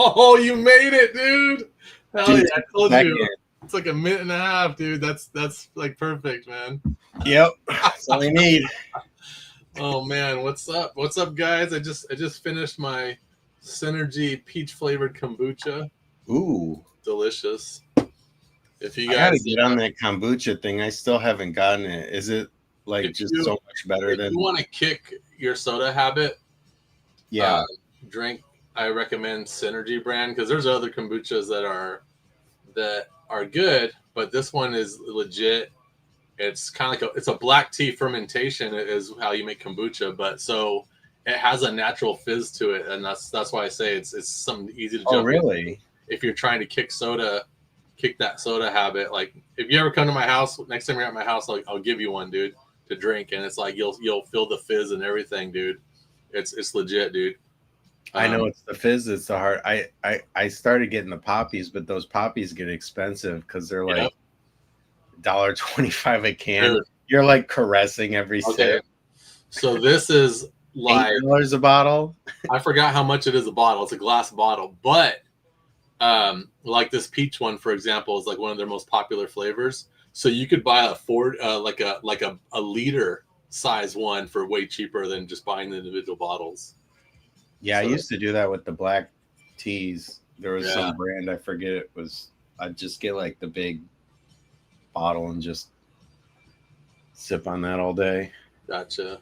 Oh, you made it, dude! Hell yeah, I told you. It's like a minute and a half, dude. That's like perfect, man. Yep, that's all you need. Oh man, what's up? What's up, guys? I just finished my Synergy peach flavored kombucha. Ooh, delicious. If you guys I gotta get on that kombucha thing. I still haven't gotten it. Is it like just so much better than? If you want to kick your soda habit, yeah, drink. I recommend Synergy brand because there's other kombuchas that are good, but this one is legit. It's kind of like it's a black tea fermentation is how you make kombucha, but so it has a natural fizz to it, and that's why I say it's something easy to jump. Oh, really? If you're trying to kick that soda habit, like if you ever come to my house, next time you're at my house, I'll give you one, dude, to drink, and it's like you'll feel the fizz and everything, dude. It's legit, dude. I know it's the fizz. It's the heart. I started getting the poppies, but those poppies get expensive because they're like $1.25 a can. Dude. You're like caressing every sip. So this is like $8 a bottle. I forgot how much it is a bottle. It's a glass bottle, but like this peach one, for example, is like one of their most popular flavors. So you could buy a liter size one for way cheaper than just buying the individual bottles. Yeah, so, I used to do that with the black teas. There was some brand, I forget it was. I'd just get like the big bottle and just sip on that all day. Gotcha.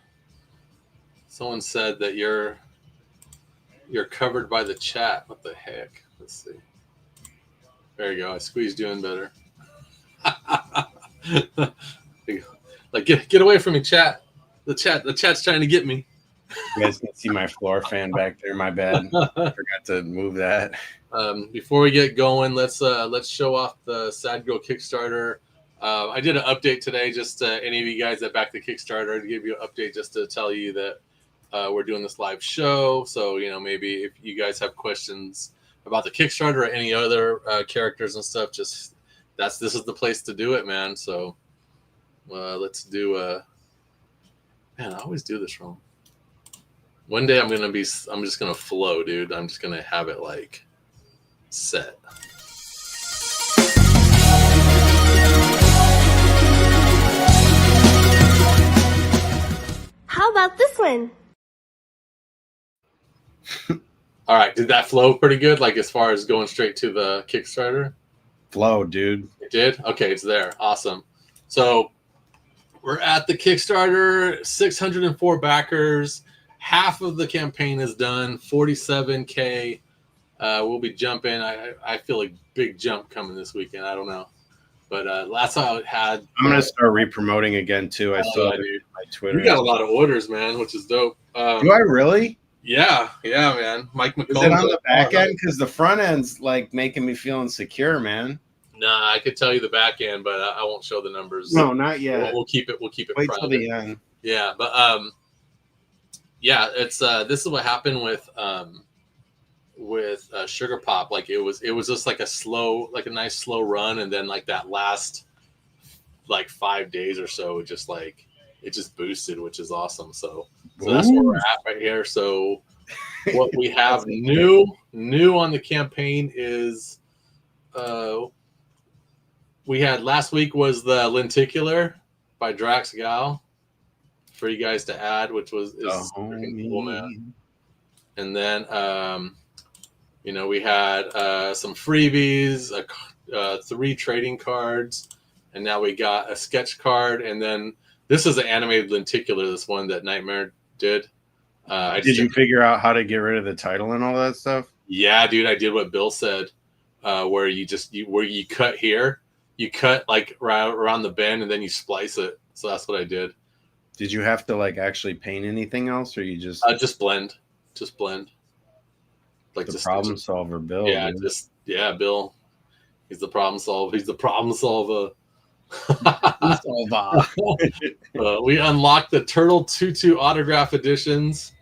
Someone said that you're covered by the chat. What the heck? Let's see. There you go. I squeezed you in better. Like get away from me, chat. The chat's trying to get me. You guys can see my floor fan back there. My bad. I forgot to move that. Before we get going, let's show off the Sad Girl Kickstarter. I did an update today. Just any of you guys that backed the Kickstarter, to give you an update just to tell you that we're doing this live show. So maybe if you guys have questions about the Kickstarter or any other characters and stuff, just this is the place to do it, man. So let's do. Man, I always do this wrong. One day I'm just gonna flow, dude. I'm just gonna have it like set. How about this one? All right, did that flow pretty good? Like as far as going straight to the Kickstarter? Flow, dude. It did? Okay, it's there. Awesome. So we're at the Kickstarter, 604 backers. Half of the campaign is done, 47K. We'll be jumping. I feel a big jump coming this weekend. I don't know. But that's how it had. I'm going to start re-promoting again, too. I saw it on my Twitter. You got a lot of orders, man, which is dope. Do I really? Yeah, man. Mike McComb. Is it on the back end? Because the front end's like making me feel insecure, man. Nah, I could tell you the back end, but I won't show the numbers. No, not yet. We'll keep it. Wait private. Till the end. Yeah, but yeah, it's this is what happened with Sugar Pop. Like it was just like a nice slow run, and then like that last like 5 days or so, it just boosted, which is awesome. So that's where we're at right here. So What we have new on the campaign is we had last week was the Lenticular by Drax Gal for you guys to add, which is freaking cool, man. And then we had some freebies, 3 trading cards, and now we got a sketch card. And then this is an animated Lenticular, this one that Nightmare did. Did you figure out how to get rid of the title and all that stuff? Yeah, dude, I did what Bill said, where you cut here, you cut like around the bend, and then you splice it. So that's what I did. Did you have to like actually paint anything else, or you just blend, like the problem solver, Bill? Yeah, dude. Bill. He's the problem solver. We unlocked the Turtle Tutu autograph editions.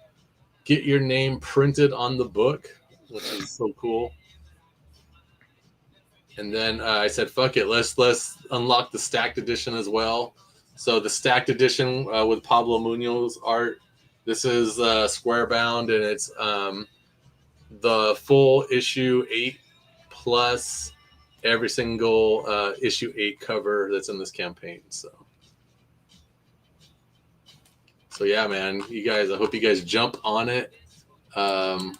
Get your name printed on the book, which is so cool. And then I said, "Fuck it, let's unlock the stacked edition as well." So the stacked edition with Pablo Munoz art. This is square bound, and it's the full issue 8 plus every single issue 8 cover that's in this campaign. So yeah, man, you guys, I hope you guys jump on it. While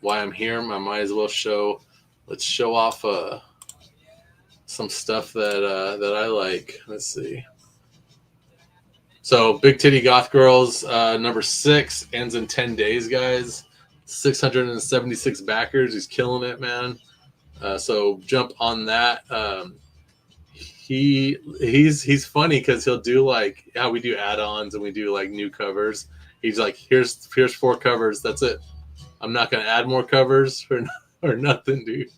I'm here, I might as well let's show off some stuff that I like. Let's see. So Big Titty Goth Girls, number 6 ends in 10 days, guys. 676 backers. He's killing it, man. So jump on that. He's funny because he'll do like how we do add-ons and we do like new covers. He's like, here's 4 covers. That's it. I'm not gonna add more covers or nothing, dude.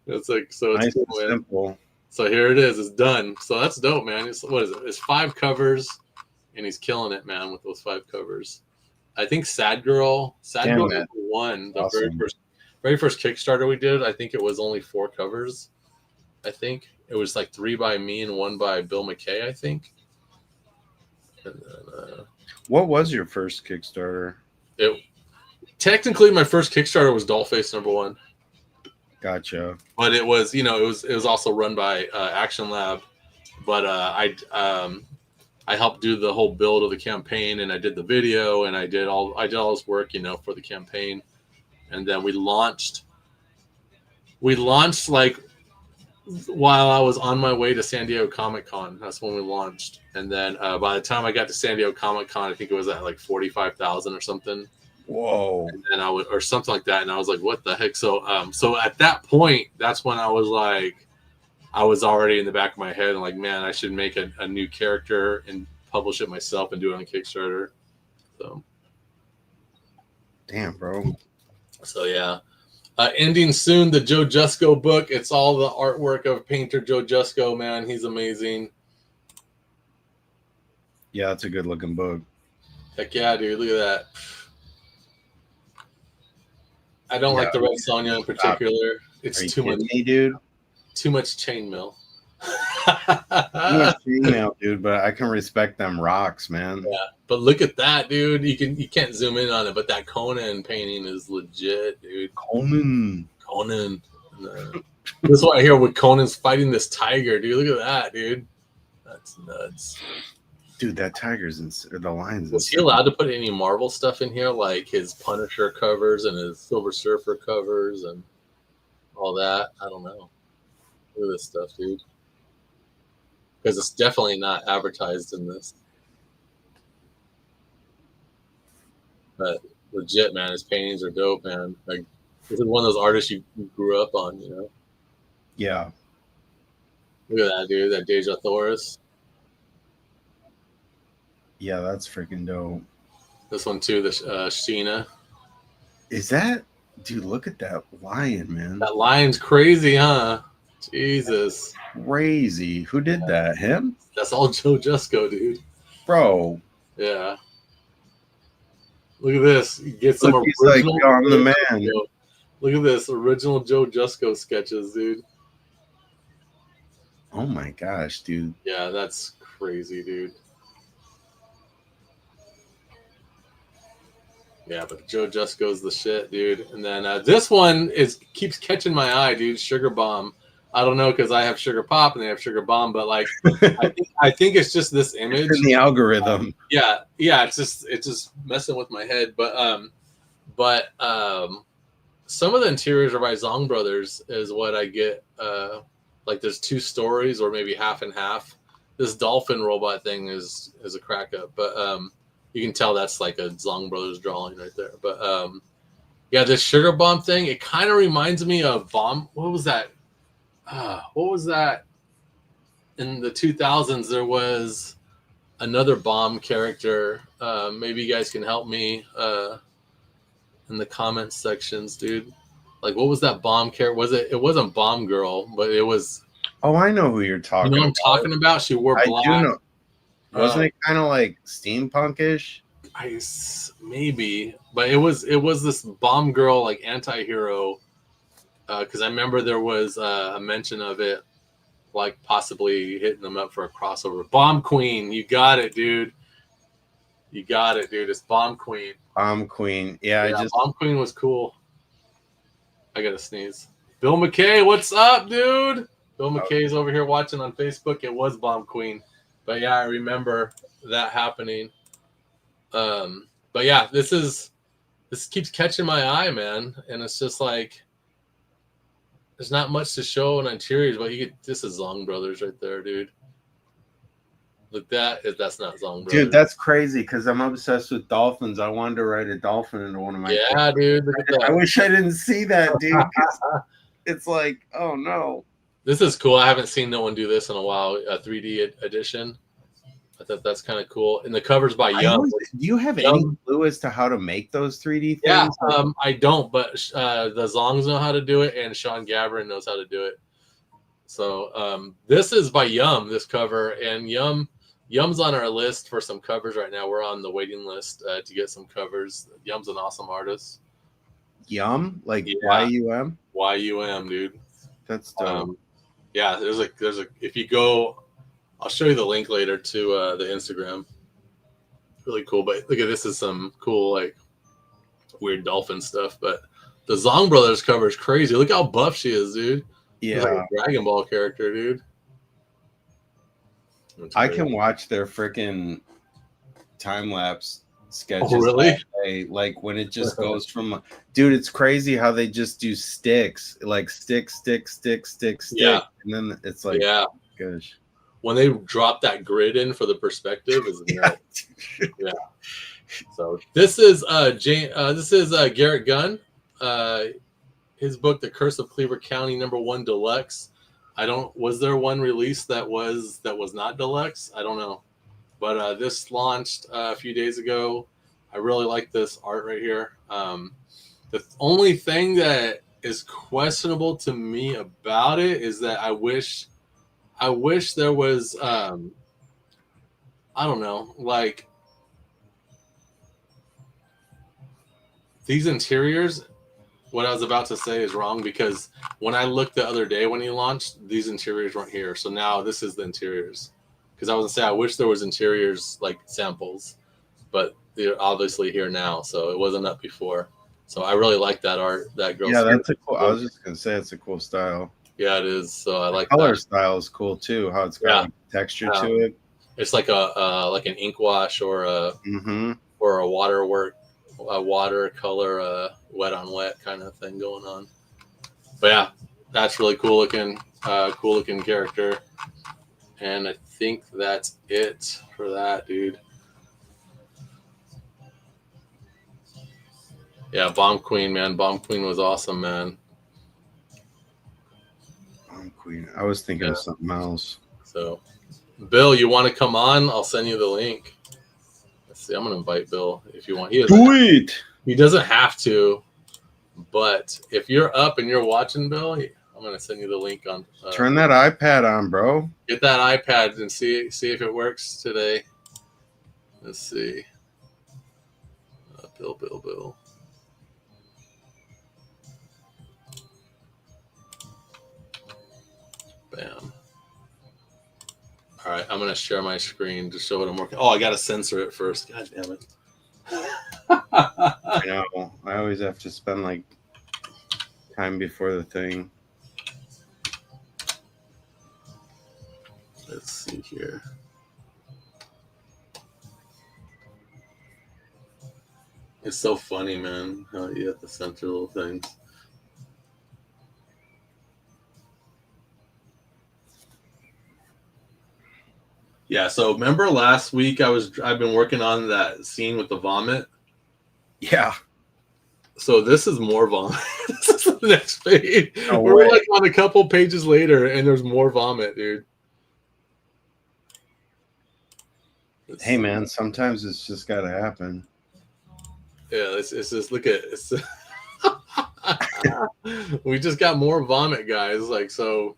It's like so it's nice, cool, simple. So here it is. It's done. So that's dope, man. What is it? It's 5 covers, and he's killing it, man, with those 5 covers. I think Sad Girl won the awesome. very first Kickstarter we did. I think it was only 4 covers. I think it was like 3 by me and 1 by Bill McKay, I think. And then, what was your first Kickstarter? Technically my first Kickstarter was Dollface number 1. Gotcha. But it was, it was also run by Action Lab. But I helped do the whole build of the campaign, and I did the video, and I did all this work, for the campaign. And then we launched like while I was on my way to San Diego Comic-Con. That's when we launched. And then by the time I got to San Diego Comic-Con, I think it was at like 45,000 or something. Whoa. And then or something like that. And I was like, what the heck? So at that point, that's when I was like, I was already in the back of my head and like, man, I should make a new character and publish it myself and do it on Kickstarter. So. Damn, bro. So yeah. Ending soon, the Joe Jusko book. It's all the artwork of painter Joe Jusko, man. He's amazing. Yeah, it's a good looking book. Heck yeah, dude. Look at that. I don't like the Red Sonja in particular. It's too much. Dude? Too much chainmail. Too much chainmail, dude, but I can respect them rocks, man. Yeah. But look at that, dude. You can't zoom in on it, but that Conan painting is legit, dude. Conan. This one here with Conan's fighting this tiger, dude. Look at that, dude. That's nuts. Dude, that tiger's in the lines. Was he allowed to put any Marvel stuff in here, like his Punisher covers and his Silver Surfer covers and all that? I don't know. Look at this stuff, dude. Because it's definitely not advertised in this. But legit, man, his paintings are dope, man. Like, this is one of those artists you grew up on, Yeah. Look at that, dude. That Deja Thoris. Yeah, that's freaking dope. This one too, the Sheena. Is that, dude? Look at that lion, man. That lion's crazy, huh? Jesus. Crazy. Who did that? Him? That's all Joe Jusko, dude. Bro. Yeah. Look at this. You get some original. Like, I'm the man. Look at this. Original Joe Jusko sketches, dude. Oh my gosh, dude. Yeah, that's crazy, dude. Yeah, but Joe Jusko's the shit, dude. And then this one keeps catching my eye, dude. Sugar Bomb. I don't know because I have Sugar Pop and they have Sugar Bomb, but like I think it's just this image in the algorithm. Yeah, it's just messing with my head. But some of the interiors are by Zong Brothers, is what I get. Like there's 2 stories or maybe half and half. This dolphin robot thing is a crack up, but you can tell that's like a Zong Brothers drawing right there. But yeah, this Sugar Bomb thing, it kind of reminds me of Bomb. What was that? What was that? In the 2000s, there was another Bomb character. Maybe you guys can help me in the comments sections, dude. Like, what was that Bomb character? It wasn't Bomb Girl, but it was. Oh, I know who you're talking. You know what I'm talking about? She wore black. I do know. Wasn't it kind of like steampunkish? Maybe, but it was this Bomb Girl like anti-hero. Because I remember there was a mention of it, like possibly hitting them up for a crossover. Bomb Queen, you got it, dude. You got it, dude. It's Bomb Queen. Bomb Queen, yeah. Bomb Queen was cool. I gotta sneeze. Bill McKay, what's up, dude? Bill McKay's over here watching on Facebook. It was Bomb Queen, but yeah, I remember that happening. But yeah, this keeps catching my eye, man, and it's just like. There's not much to show in interiors, but this is Zong Brothers right there, dude. Look, that's not Zong Brothers. Dude, that's crazy because I'm obsessed with dolphins. I wanted to write a dolphin into one of my dude. Look at that. I wish I didn't see that, dude. It's like, oh no. This is cool. I haven't seen no one do this in a while. A 3D edition. I thought that's kind of cool. And the cover's by Yum. Do you have any clue as to how to make those 3D things? Yeah, I don't, but the Zongs know how to do it, and Sean Gavrin knows how to do it. So this is by Yum, this cover, and Yum's on our list for some covers right now. We're on the waiting list to get some covers. Yum's an awesome artist. Yum, like YUM. YUM, dude. That's dope. Yeah, there's a if you go. I'll show you the link later to the Instagram. Really cool. But look at this is some cool, like, weird dolphin stuff. But the Zong Brothers cover is crazy. Look how buff she is, dude. Yeah. She's like a Dragon Ball character, dude. I can watch their freaking time-lapse sketches. Oh, really? Like when it just goes from... Dude, it's crazy how they just do sticks. Like stick. Yeah. And then it's like... Yeah. Gosh. When they drop that grid in for the perspective, is yeah. So this is Garrett Gunn. His book, The Curse of Cleaver County, #1 deluxe. Was there one release that was not deluxe? I don't know, but this launched a few days ago. I really like this art right here. The only thing that is questionable to me about it is that I wish there was I don't know, like these interiors. What I was about to say is wrong because when I looked the other day when he launched, these interiors weren't here. So now this is the interiors. Because I was gonna say I wish there was interiors like samples, but they're obviously here now. So it wasn't up before. So I really like that art. That girl. Yeah, that's a cool. I was just gonna say it's a cool style. Yeah, it is. So I like the color that. Style is cool too. How it's got like texture to it. It's like like an ink wash or a watercolor wet on wet kind of thing going on. But yeah, that's really cool looking character. And I think that's it for that, dude. Yeah, Bomb Queen, man. Bomb Queen was awesome, man. Bomb Queen. I was thinking of something else. So, Bill, you want to come on? I'll send you the link. Let's see. I'm going to invite Bill if you want. He doesn't have to, but if you're up and you're watching, Bill, I'm going to send you the link on. Turn that iPad on, bro. Get that iPad and see if it works today. Let's see. Bill. Bam. All right, I'm going to share my screen to show what I'm working. Oh, I got to censor it first. God damn it. I know. I always have to spend like time before the thing. Let's see here. It's so funny, man, how you have to censor little things. Yeah, so remember last week I've been working on that scene with the vomit. Yeah. So this is more vomit. This is the next page. No We're way. like on a couple pages later, and there's more vomit, dude. Hey, man, sometimes it's just got to happen. Yeah, it's just look at it's. We just got more vomit, guys. Like, so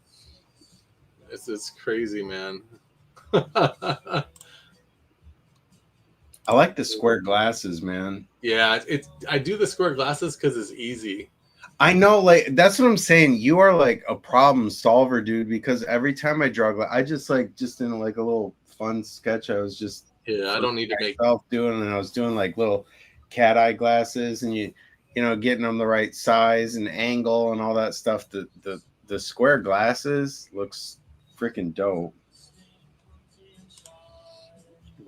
it's crazy, man. I like the square glasses, man. Yeah, I do the square glasses because it's easy. I know, like, that's what I'm saying. You are like a problem solver, dude, because every time I draw, I just in like a little fun sketch, I was just I don't need to make doing, and I was doing like little cat eye glasses, and you know, getting them the right size and angle and all that stuff. The square glasses looks freaking dope.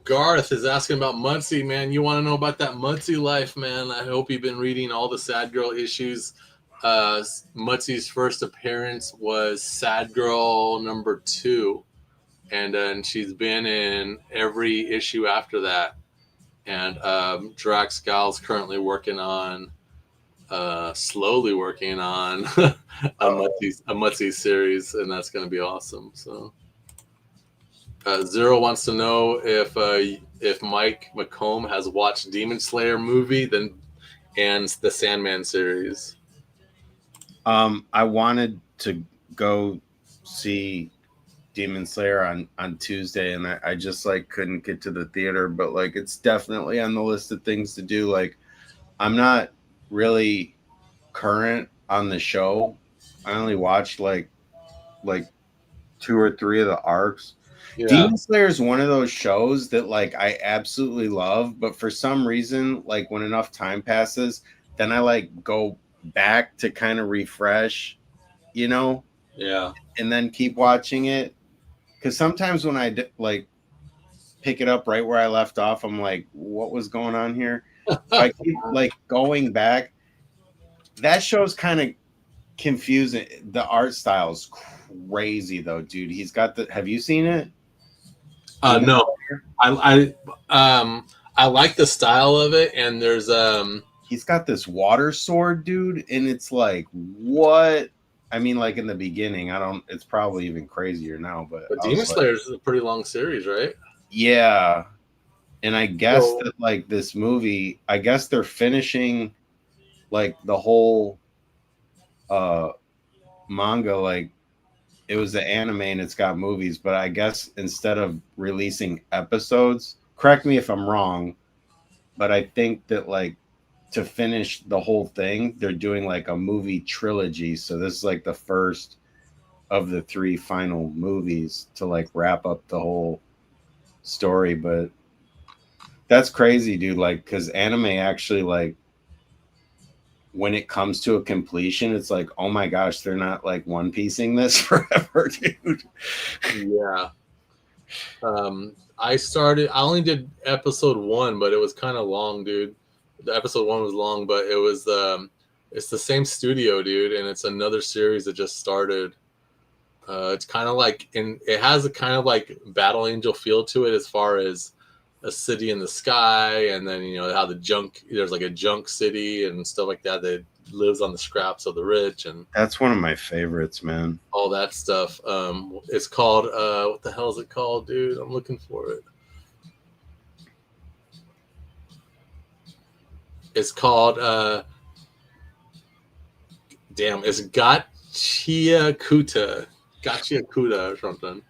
Garth is asking about Muncie, man. You want to know about that Muncie life, man? I hope you've been reading all the Sad Girl issues. Muncie's first appearance was Sad Girl number 2, and then she's been in every issue after that. And Drax Gal's currently slowly working on a Muncie series, and that's going to be awesome. So. Zero wants to know if Mike McComb has watched Demon Slayer movie and the Sandman series. I wanted to go see Demon Slayer on Tuesday, and I just like couldn't get to the theater, but like it's definitely on the list of things to do. Like, I'm not really current on the show. I only watched like 2 or 3 of the arcs. Yeah. Demon Slayer is one of those shows that like I absolutely love, but for some reason, like when enough time passes, then I like go back to kind of refresh, you know? Yeah. And then keep watching it. Because sometimes when I like pick it up right where I left off, I'm like, what was going on here? I keep like going back. That show's kind of confusing. The art style's crazy though, dude. He's got have you seen it? No, I like the style of it, and there's he's got this water sword, dude, and it's like, what? I mean, like in the beginning, it's probably even crazier now, but Demon Slayer is a pretty long series, right? Yeah, and I guess that like this movie, I guess they're finishing like the whole manga, like it was the anime and it's got movies, but I guess instead of releasing episodes, correct me if I'm wrong, but I think that like to finish the whole thing, they're doing like a movie trilogy. So this is like the first of the 3 final movies to like wrap up the whole story. But that's crazy, dude. Like, because anime actually, like, when it comes to a completion, it's like, oh my gosh, they're not like one piecing this forever, dude. Yeah. I only did episode 1, but it was kind of long, dude. The episode 1 was long, but it was it's the same studio, dude, and it's another series that just started. It's kind of like, and it has a kind of like Battle Angel feel to it as far as a city in the sky, and then you know how there's like a junk city and stuff like that that lives on the scraps of the rich, and that's one of my favorites, man. All that stuff. It's called what the hell is it called, dude? I'm looking for it. It's called it's Gachiakuta or something.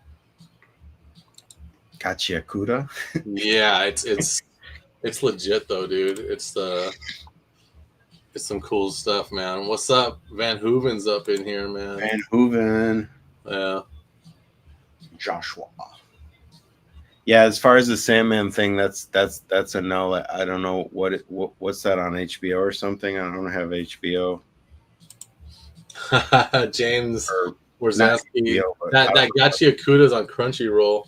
Gachiakuta? Yeah, it's legit though, dude. It's some cool stuff, man. What's up? Van Hooven's up in here, man. Van Hooven. Yeah. Joshua. Yeah, as far as the Sandman thing, that's a no. I don't know what's that on HBO or something. I don't have HBO. James Or not Warzowski. HBO, but That Gachi Akuda's on Crunchyroll.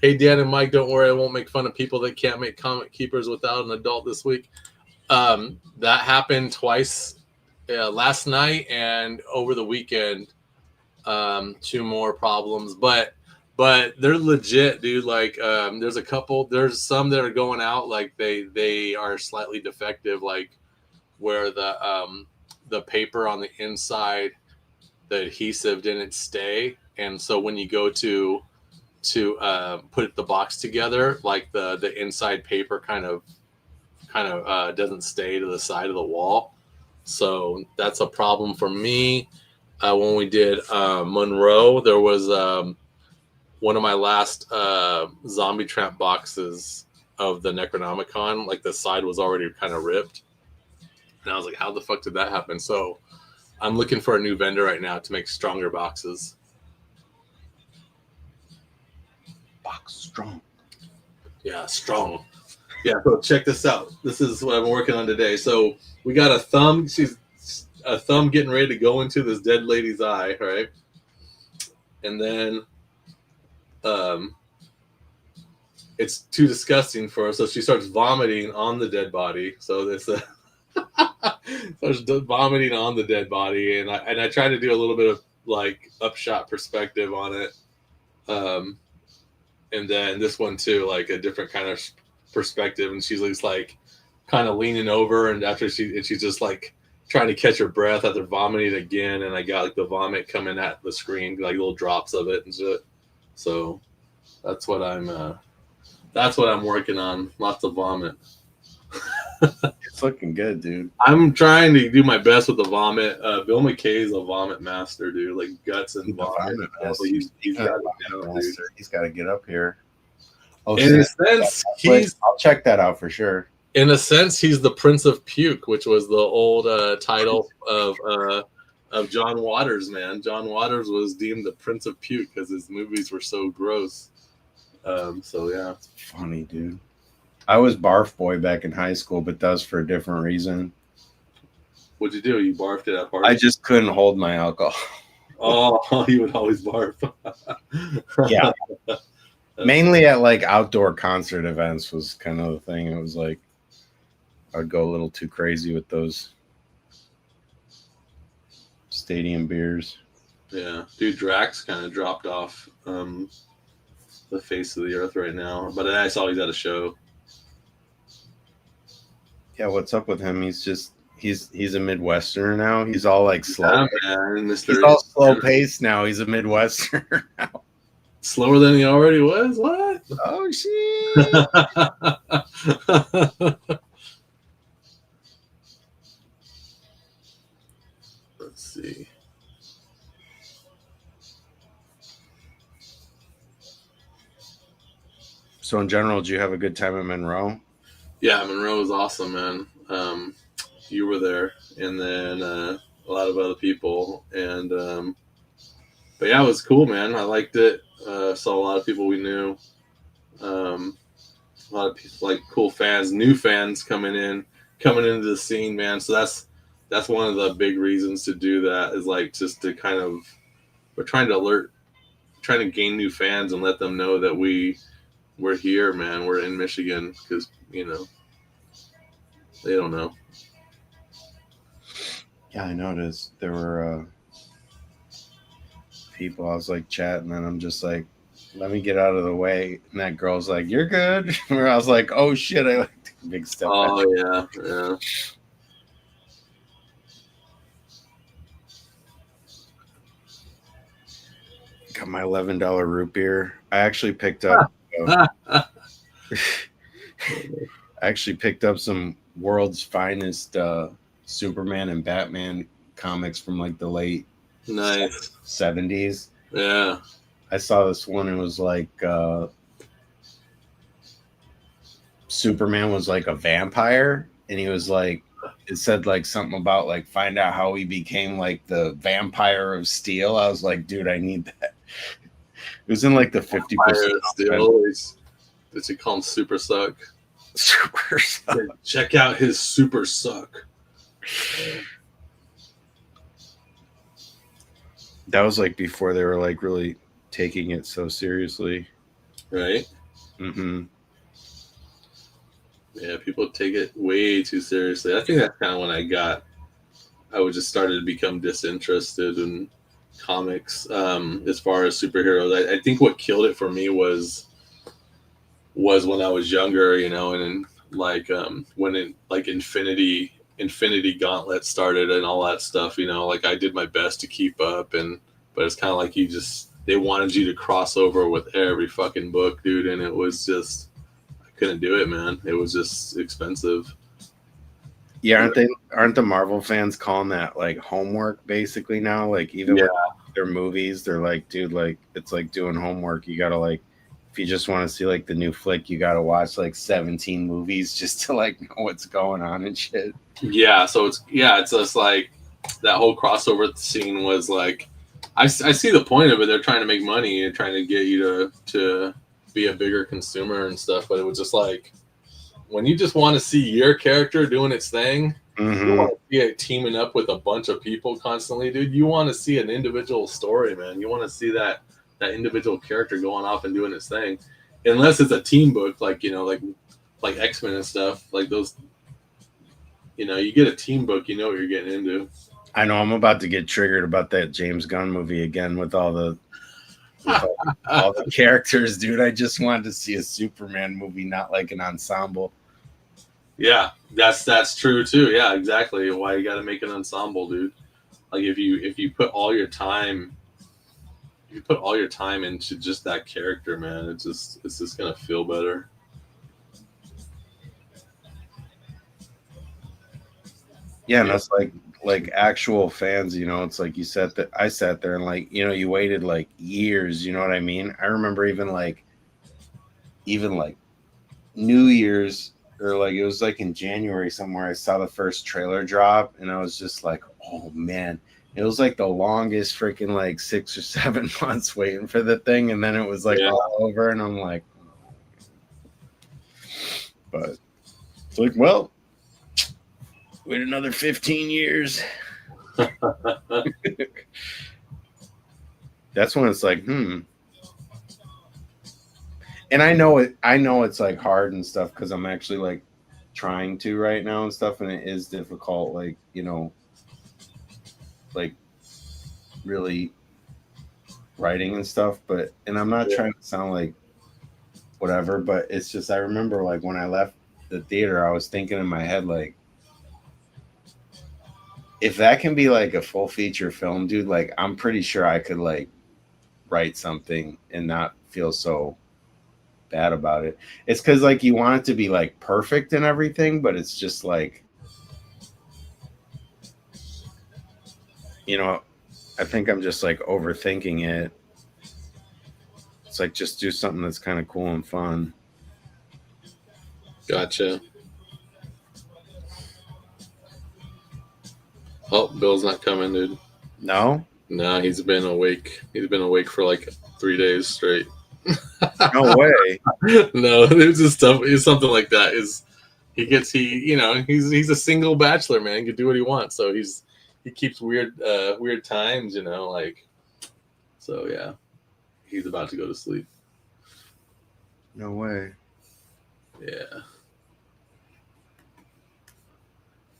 Hey, Dan and Mike, don't worry. I won't make fun of people that can't make Comic Keepers without an adult this week. That happened twice last night and over the weekend. Two more problems, but they're legit, dude. Like, there's some that are going out like they are slightly defective, like where the paper on the inside, the adhesive didn't stay, and so when you go to put the box together, like the inside paper kind of doesn't stay to the side of the wall. So that's a problem for me. When we did Monroe, there was one of my last Zombie Tramp boxes of the Necronomicon. Like the side was already kind of ripped, and I was like, "How the fuck did that happen?" So I'm looking for a new vendor right now to make stronger boxes. Box strong. Yeah, strong. Yeah, so check this out. This is what I'm working on today. So we got a thumb. She's a thumb getting ready to go into this dead lady's eye, right? And then it's too disgusting for her, so she starts vomiting on the dead body. So this starts vomiting on the dead body, and I try to do a little bit of like upshot perspective on it. And then this one too, like a different kind of perspective, and she's like kind of leaning over, and after she's just like trying to catch her breath after vomiting again, and I got like the vomit coming at the screen, like little drops of it and shit. So that's what I'm working on. Lots of vomit. It's looking good, dude. I'm trying to do my best with the vomit. Bill McKay's a vomit master, dude. Like guts and vomit. He's got to get up here. Oh, in a sense, I'll check that out for sure. In a sense, he's the Prince of Puke, which was the old title of John Waters. Man, John Waters was deemed the Prince of Puke because his movies were so gross. So yeah, it's funny, dude. I was barf boy back in high school, but that was for a different reason. What'd you do? You barfed at parties? I just couldn't hold my alcohol. Oh, you would always barf. Yeah. Mainly at like outdoor concert events was kind of the thing. It was like I'd go a little too crazy with those stadium beers. Yeah, dude, Drax kind of dropped off the face of the earth right now, but I saw he's at a show. Yeah, what's up with him? He's a Midwesterner now. He's all like slow. Yeah, man, he's all slow paced now. He's a Midwesterner now. Slower than he already was? What? Oh shit. Let's see. So in general, did you have a good time at Monroe? Yeah, Monroe was awesome, man. You were there, and then a lot of other people, and but yeah, it was cool, man. I liked it. Saw a lot of people we knew. A lot of people, like cool fans, new fans coming into the scene, man. So that's one of the big reasons to do that is like just to kind of we're trying to gain new fans and let them know that we're here, man. We're in Michigan because they don't know. Yeah, I noticed there were people. I was like chatting, and I'm just like, let me get out of the way. And that girl's like, you're good. Where I was like, oh shit, I like took a big step back. Oh yeah. Got my $11 root beer. I actually picked up. Some world's finest Superman and Batman comics from like the late 70s. Yeah. I saw this one. It was like Superman was like a vampire, and he was like, it said like something about like find out how he became like the vampire of steel. I was like, dude, I need that. It was in like the 50%. Did you call him Super Suck? Super Suck. Check out his Super Suck. That was like before they were like really taking it so seriously. Right? Mm-hmm. Yeah, people take it way too seriously. I think that's kind of when I would just started to become disinterested in comics as far as superheroes. I think what killed it for me was when I was younger, you know, and like when Infinity Gauntlet started and all that stuff, you know, like I did my best to keep up, but it's kind of like they wanted you to cross over with every fucking book, dude, and it was just I couldn't do it, man. It was just expensive. Yeah, aren't the Marvel fans calling that like homework basically now? Like even with their movies, they're like, dude, like it's like doing homework. You gotta like if you just want to see like the new flick, you gotta watch like 17 movies just to like know what's going on and shit. Yeah, so it's just like that whole crossover scene was like I see the point of it. They're trying to make money and trying to get you to be a bigger consumer and stuff, but it was just like when you just want to see your character doing its thing, you want to see it teaming up with a bunch of people constantly, dude. You want to see an individual story, man. You want to see that individual character going off and doing its thing. Unless it's a team book, like, you know, like X-Men and stuff, like those, you know, you get a team book, you know what you're getting into. I know I'm about to get triggered about that James Gunn movie again with all the characters, dude. I just wanted to see a Superman movie, not like an ensemble. Yeah, that's true too. Yeah, exactly. Why you got to make an ensemble, dude? Like if you put all your time, into just that character, man, it's just gonna feel better. Yeah, and that's like actual fans, you know, it's like I sat there and like, you know, you waited like years, you know what I mean? I remember even like New Year's or like it was like in January somewhere I saw the first trailer drop and I was just like, oh man, it was like the longest freaking like 6 or 7 months waiting for the thing and then it was like all over and I'm like, but it's like, well, wait another 15 years. That's when it's like, And I know it's like hard and stuff because I'm actually like trying to right now and stuff, and it is difficult, like, you know, like really writing and stuff. But and I'm not trying to sound like whatever, but it's just I remember like when I left the theater, I was thinking in my head like, if that can be like a full feature film, dude, like I'm pretty sure I could like write something and not feel so bad about it. It's because like you want it to be like perfect and everything, but it's just like, you know, I think I'm just like overthinking it. It's like just do something that's kind of cool and fun. Gotcha. Oh, Bill's not coming, dude. No, he's been awake. He's been awake for like 3 days straight. No way. No, it's just stuff. It's something like that. He's a single bachelor, man. He can do what he wants. So he keeps weird times, you know, like. So yeah, he's about to go to sleep. No way. Yeah.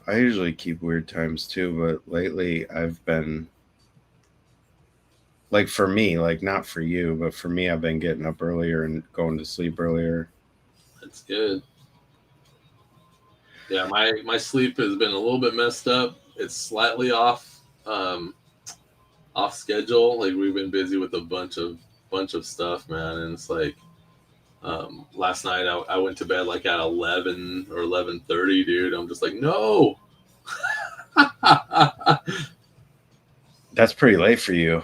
I usually keep weird times too, but lately I've been like for me, like not for you, but for me, I've been getting up earlier and going to sleep earlier. That's good. Yeah, my sleep has been a little bit messed up. It's slightly off schedule. Like we've been busy with a bunch of stuff, man, and it's like last night I went to bed like at 11 or 11:30, dude. I'm just like, no. That's pretty late for you.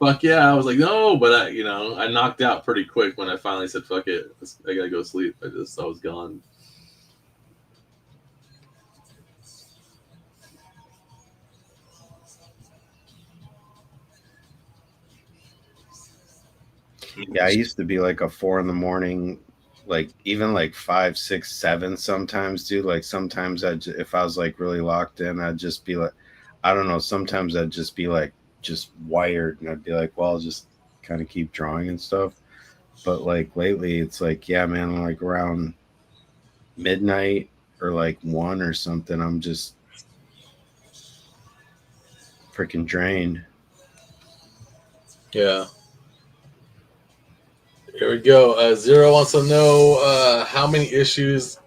Fuck yeah. I was like, no, but I knocked out pretty quick when I finally said, fuck it. I gotta go sleep. I was gone. Yeah, I used to be like a 4 a.m, like even like 5, 6, 7 sometimes, dude. Like sometimes if I was like really locked in, I'd just be like, I don't know. Sometimes I'd just be like just wired, and I'd be like, well, I'll just kind of keep drawing and stuff. But like lately, it's like, yeah, man, like around midnight or like 1 or something, I'm just freaking drained. Yeah. Here we go. Zero wants to know how many issues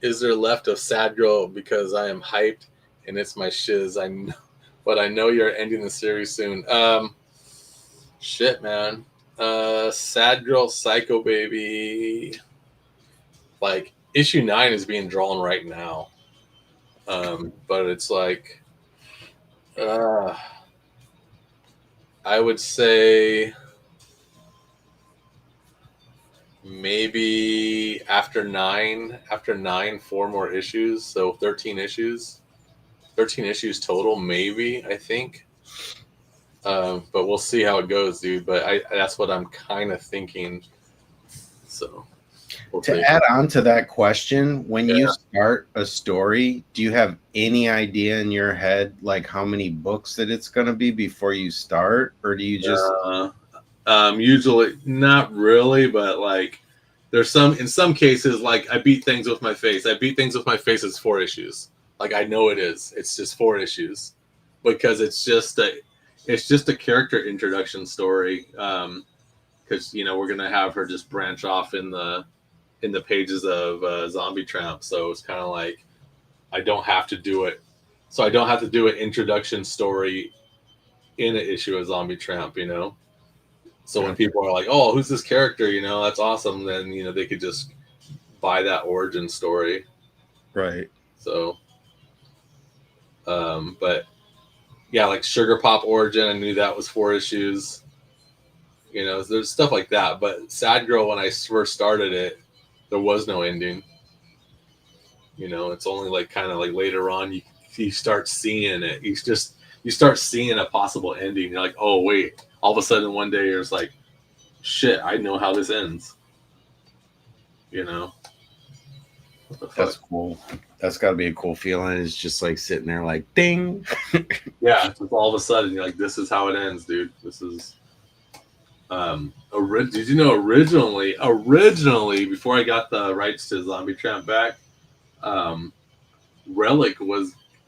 is there left of Sad Girl, because I am hyped and it's my shiz. But I know you're ending the series soon. Shit, man. Sad Girl, Psycho Baby. Like issue 9 is being drawn right now, but it's like, uh, I would say maybe after nine, 4 more issues, so 13 issues total, maybe, I think. But we'll see how it goes, dude. But that's what I'm kind of thinking. So we'll To see. add on to that question, when Yeah. you start a story, do you have any idea in your head like how many books that it's going to be before you start, or do you just Usually not really, but like there's in some cases, like I beat things with my face. I beat things with my face is 4 issues. Like I know it is. It's just 4 issues because it's just a character introduction story. Because we're gonna have her just branch off in the pages of Zombie Tramp, so it's kind of like I don't have to do it. So I don't have to do an introduction story in an issue of Zombie Tramp. So when people are like, "Oh, who's this character?" That's awesome. Then they could just buy that origin story. right? So, but yeah, like Sugar Pop origin, I knew that was 4 issues. There's stuff like that. But Sad Girl, when I first started it, there was no ending. It's only like kind of like later on you start seeing it. You start seeing a possible ending. You're like, oh wait. All of a sudden one day you're just like, shit, I know how this ends. What the fuck? That's cool. That's got to be a cool feeling. It's just like sitting there, like ding. Yeah, it's just all of a sudden you're like, this is how it ends, dude. This is. Did you know originally before I got the rights to Zombie Tramp back, Relic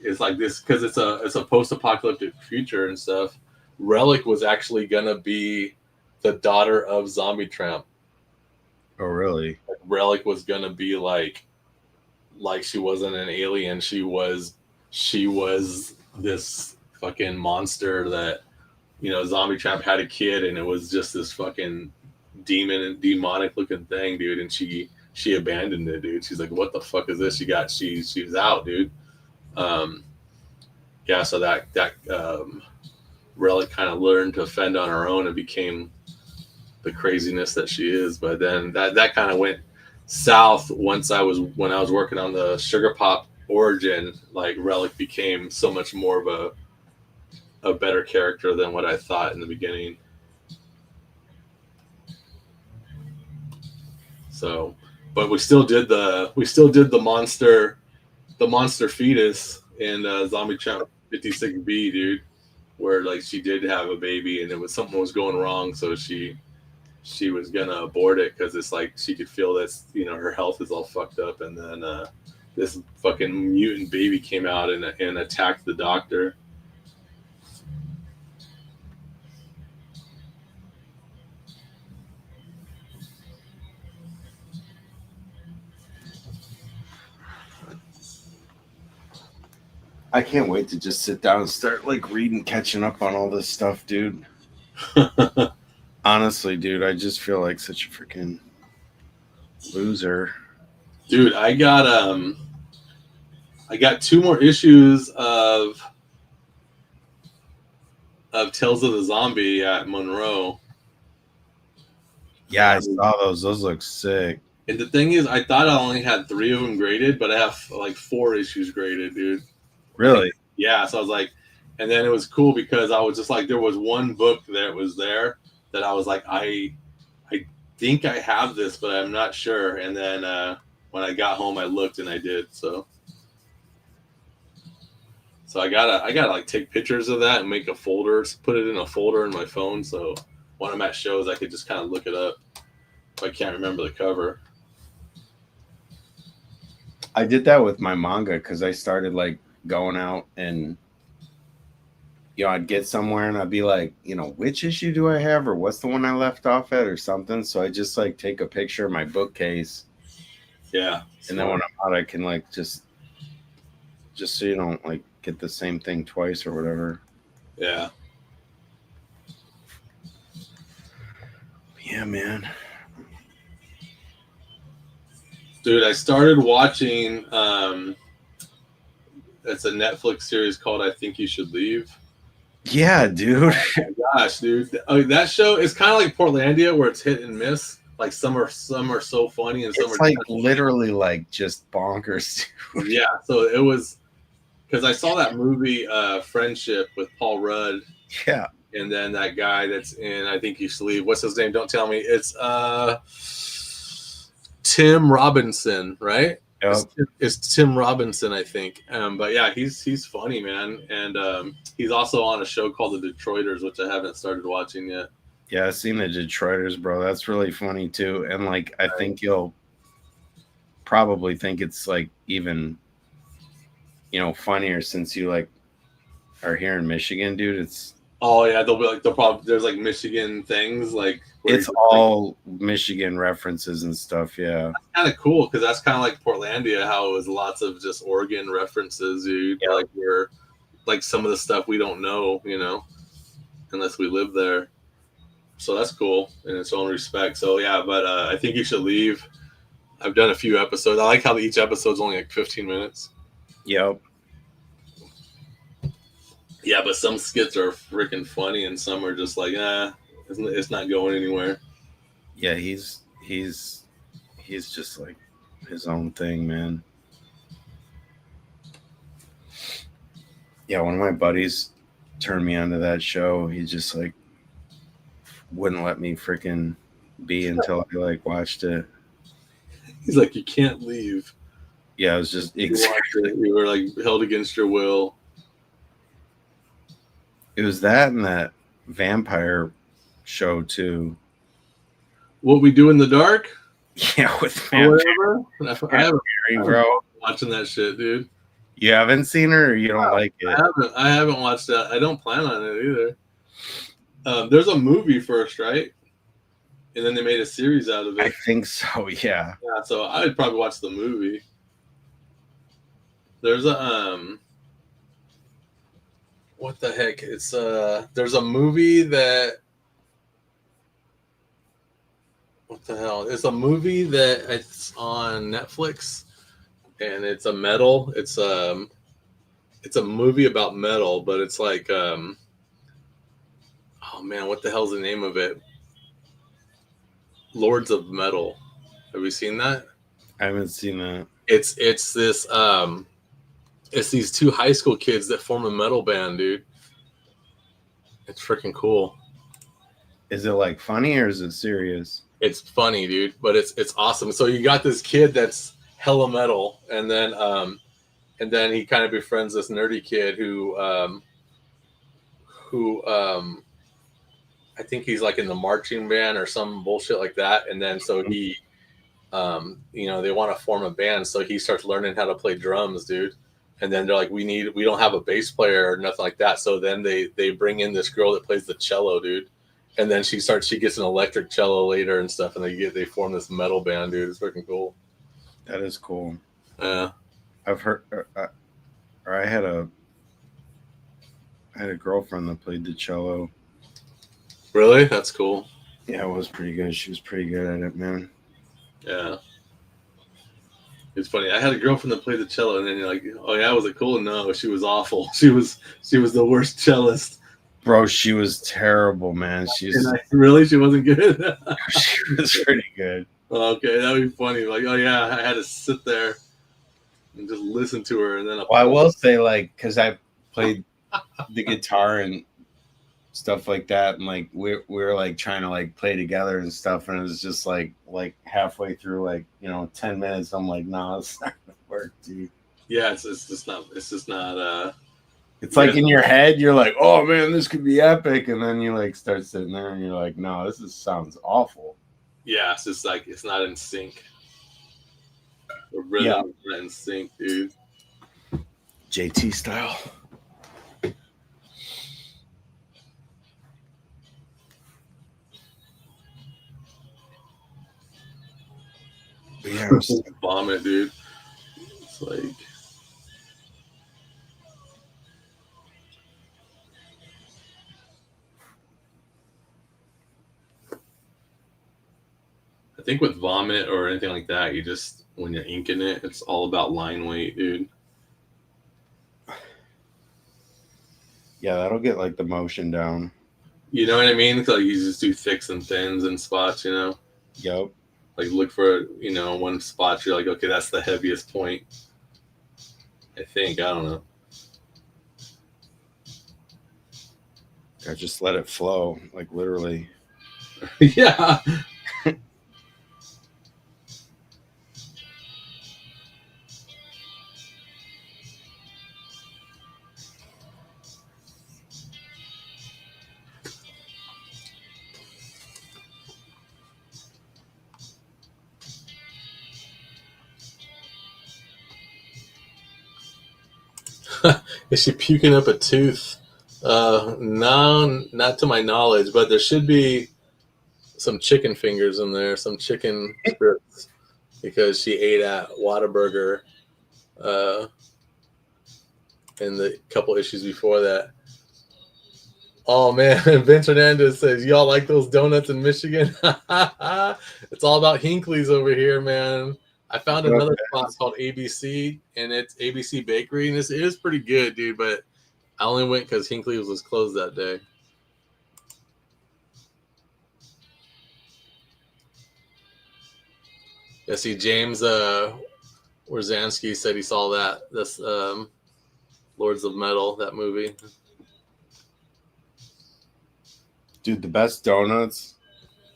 is like this because it's a post-apocalyptic future and stuff. Relic was actually gonna be the daughter of Zombie Tramp. Oh, really? Relic was gonna be like she wasn't an alien. She was this fucking monster that Zombie Tramp had a kid, and it was just this fucking demonic looking thing, dude. And she abandoned it, dude. She's like, what the fuck is this? She's out, dude. Yeah, so that Relic kind of learned to fend on her own and became the craziness that she is. But then that kind of went south when I was working on the Sugar Pop origin. Like Relic became so much more of a better character than what I thought in the beginning. So, but we still did the monster fetus in Zombie Tramp 56B, dude, where like she did have a baby and something was going wrong, so she was gonna abort it because it's like she could feel that her health is all fucked up, and then this fucking mutant baby came out and attacked the doctor. I can't wait to just sit down and start like reading, catching up on all this stuff, dude. Honestly, dude, I just feel like such a freaking loser. Dude, I got 2 more issues of Tales of the Zombie at Monroe. Yeah, I saw those. Those look sick. And the thing is, I thought I only had 3 of them graded, but I have like 4 issues graded, dude. Really? Yeah. So I was like, and then it was cool because I was just like, there was one book that was there that I was like, I I think I have this, but I'm not sure. And then when I got home, I looked and I did. So I gotta like take pictures of that and make a folder, put it in a folder in my phone. So when I'm at shows, I could just kind of look it up if I can't remember the cover. I did that with my manga because I started like going out and I'd get somewhere and I'd be like, which issue do I have or what's the one I left off at or something. So I just like take a picture of my bookcase. Yeah. And then when I'm out, I can like just so you don't like get the same thing twice or whatever. Yeah. Yeah, man. Dude, I started watching it's a Netflix series called I Think You Should Leave. Yeah, dude. Oh my gosh, dude. That show is kind of like Portlandia where it's hit and miss. Like some are so funny and some it's are like literally like just bonkers, dude. Yeah, so it was because I saw that movie Friendship with Paul Rudd. Yeah. And then that guy that's in I Think You Should Leave. What's his name? Don't tell me. It's Tim Robinson, right? Yep. It's Tim Robinson, I think. But yeah, he's funny, man. And he's also on a show called The Detroiters, which I haven't started watching yet. Yeah, I've seen The Detroiters, bro. That's really funny too. And like I think you'll probably think it's like even funnier since you like are here in Michigan, dude. It's they'll probably there's like Michigan things like it's all like, Michigan references and stuff. Yeah, that's kind of cool because that's kind of like Portlandia, how it was lots of just Oregon references, dude. Yeah. Like we're like some of the stuff we don't know, unless we live there. So that's cool in its own respect. So yeah, but I Think You Should Leave. I've done a few episodes. I like how each episode's only like 15 minutes. Yep. Yeah, but some skits are freaking funny, and some are just like, it's not going anywhere. Yeah, he's just like his own thing, man. Yeah, one of my buddies turned me onto that show. He just like wouldn't let me freaking be until I like watched it. He's like, you can't leave. Yeah, it was just you were like held against your will. It was that and that vampire show too. What We Do in the Dark? Yeah, with vampire. I haven't bro. Watching that shit, dude. You haven't seen her or you don't like it? I haven't watched that. I don't plan on it either. There's a movie first, right? And then they made a series out of it. I think so, yeah. Yeah, so I would probably watch the movie. There's a what the heck? It's there's a movie that what the hell? It's a movie that it's on Netflix and it's a metal. It's a movie about metal, but it's like oh man, what the hell's the name of it? Lords of Metal. Have you seen that? I haven't seen that. It's this it's these two high school kids that form a metal band, dude. It's freaking cool. Is it like funny or is it serious? It's funny, dude, but it's awesome. So you got this kid that's hella metal, and then he kind of befriends this nerdy kid who I think he's like in the marching band or some bullshit like that. And then so he they want to form a band, so he starts learning how to play drums, dude. And then they're like, we don't have a bass player or nothing like that. So then they bring in this girl that plays the cello, dude. And then she gets an electric cello later and stuff, and they form this metal band, dude. It's freaking cool. That is cool. Yeah. I've heard, I had a girlfriend that played the cello. Really? That's cool. Yeah, it was pretty good. She was pretty good at it, man. Yeah. It's funny. I had a girlfriend that played the cello, and then you're like, "Oh yeah, was it cool?" No, she was awful. She was the worst cellist. Bro, she was terrible, man. Really, she wasn't good. She was pretty good. Okay, that'd be funny. Like, oh yeah, I had to sit there and just listen to her, and then. Well, I will say, like, because I played the guitar in stuff like that, and like we're like trying to like play together and stuff, and it was just like halfway through, like, you know, 10 minutes, I'm like, nah, it's not gonna work, dude. Yeah, it's just not it's like in your head you're like, oh man, this could be epic, and then you like start sitting there and you're like, no, sounds awful. Yeah, it's just like it's not in sync. The rhythm is not in sync, dude. JT style. Yeah, vomit, dude. It's like, I think with vomit or anything like that, you just, when you're inking it, it's all about line weight, dude. Yeah, that'll get like the motion down. You know what I mean? So you just do thicks and thins and spots, you know? Yep. Like look for, you know, one spot you're like, okay, that's the heaviest point. I think, I don't know. I just let it flow, like literally. Yeah. Is she puking up a tooth? No, not to my knowledge, but there should be some chicken fingers in there, some chicken strips, because she ate at Whataburger in the couple issues before that. Oh man, Vince Hernandez says, y'all like those donuts in Michigan? It's all about Hinckley's over here, man. I found another spot called ABC, and it's ABC Bakery, and this is pretty good, dude, but I only went because Hinckley's was closed that day. Yeah, see, James Warzanski said he saw this Lords of Metal, that movie. Dude, the best donuts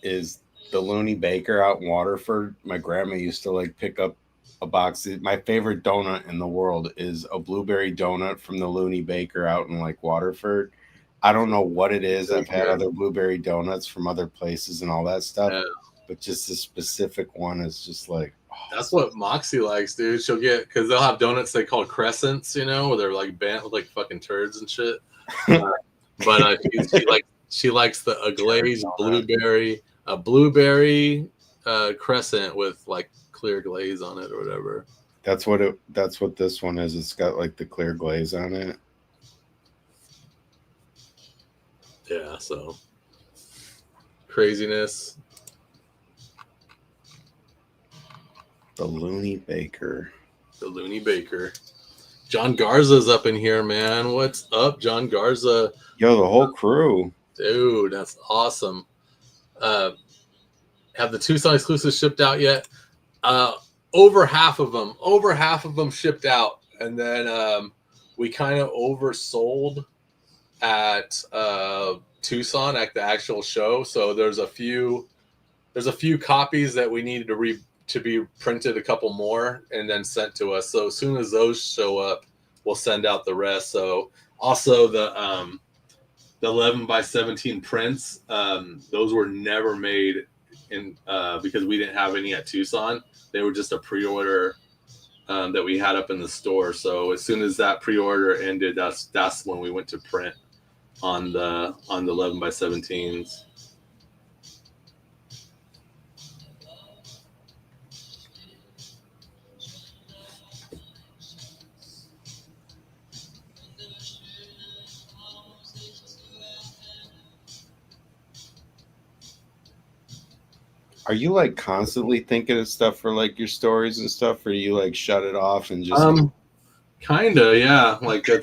is the Looney Baker out in Waterford. My grandma used to like pick up a box. My favorite donut in the world is a blueberry donut from the Looney Baker out in like Waterford. I don't know what it is. I've had other blueberry donuts from other places and all that stuff, but just the specific one is just like, that's what Moxie likes, dude. She'll get, because they'll have donuts they call crescents, you know, where they're like bent with like fucking turds and shit. But she likes a glazed blueberry, crescent with like clear glaze on it or whatever. That's what this one is. It's got like the clear glaze on it. Yeah, so craziness. The Looney Baker. The Looney Baker. John Garza's up in here, man. What's up, John Garza? Yo, the whole crew. Dude, that's awesome. Have the Tucson exclusives shipped out yet? Over half of them shipped out. And then we kind of oversold at Tucson at the actual show. So there's a few copies that we needed to be printed, a couple more, and then sent to us. So as soon as those show up, we'll send out the rest. So also the 11x17 prints, those were never made in because we didn't have any at Tucson. They were just a pre-order that we had up in the store. So as soon as that pre-order ended, that's when we went to print on the 11x17s. Are you like constantly thinking of stuff for like your stories and stuff, or you like shut it off and just kinda, yeah. Like I'm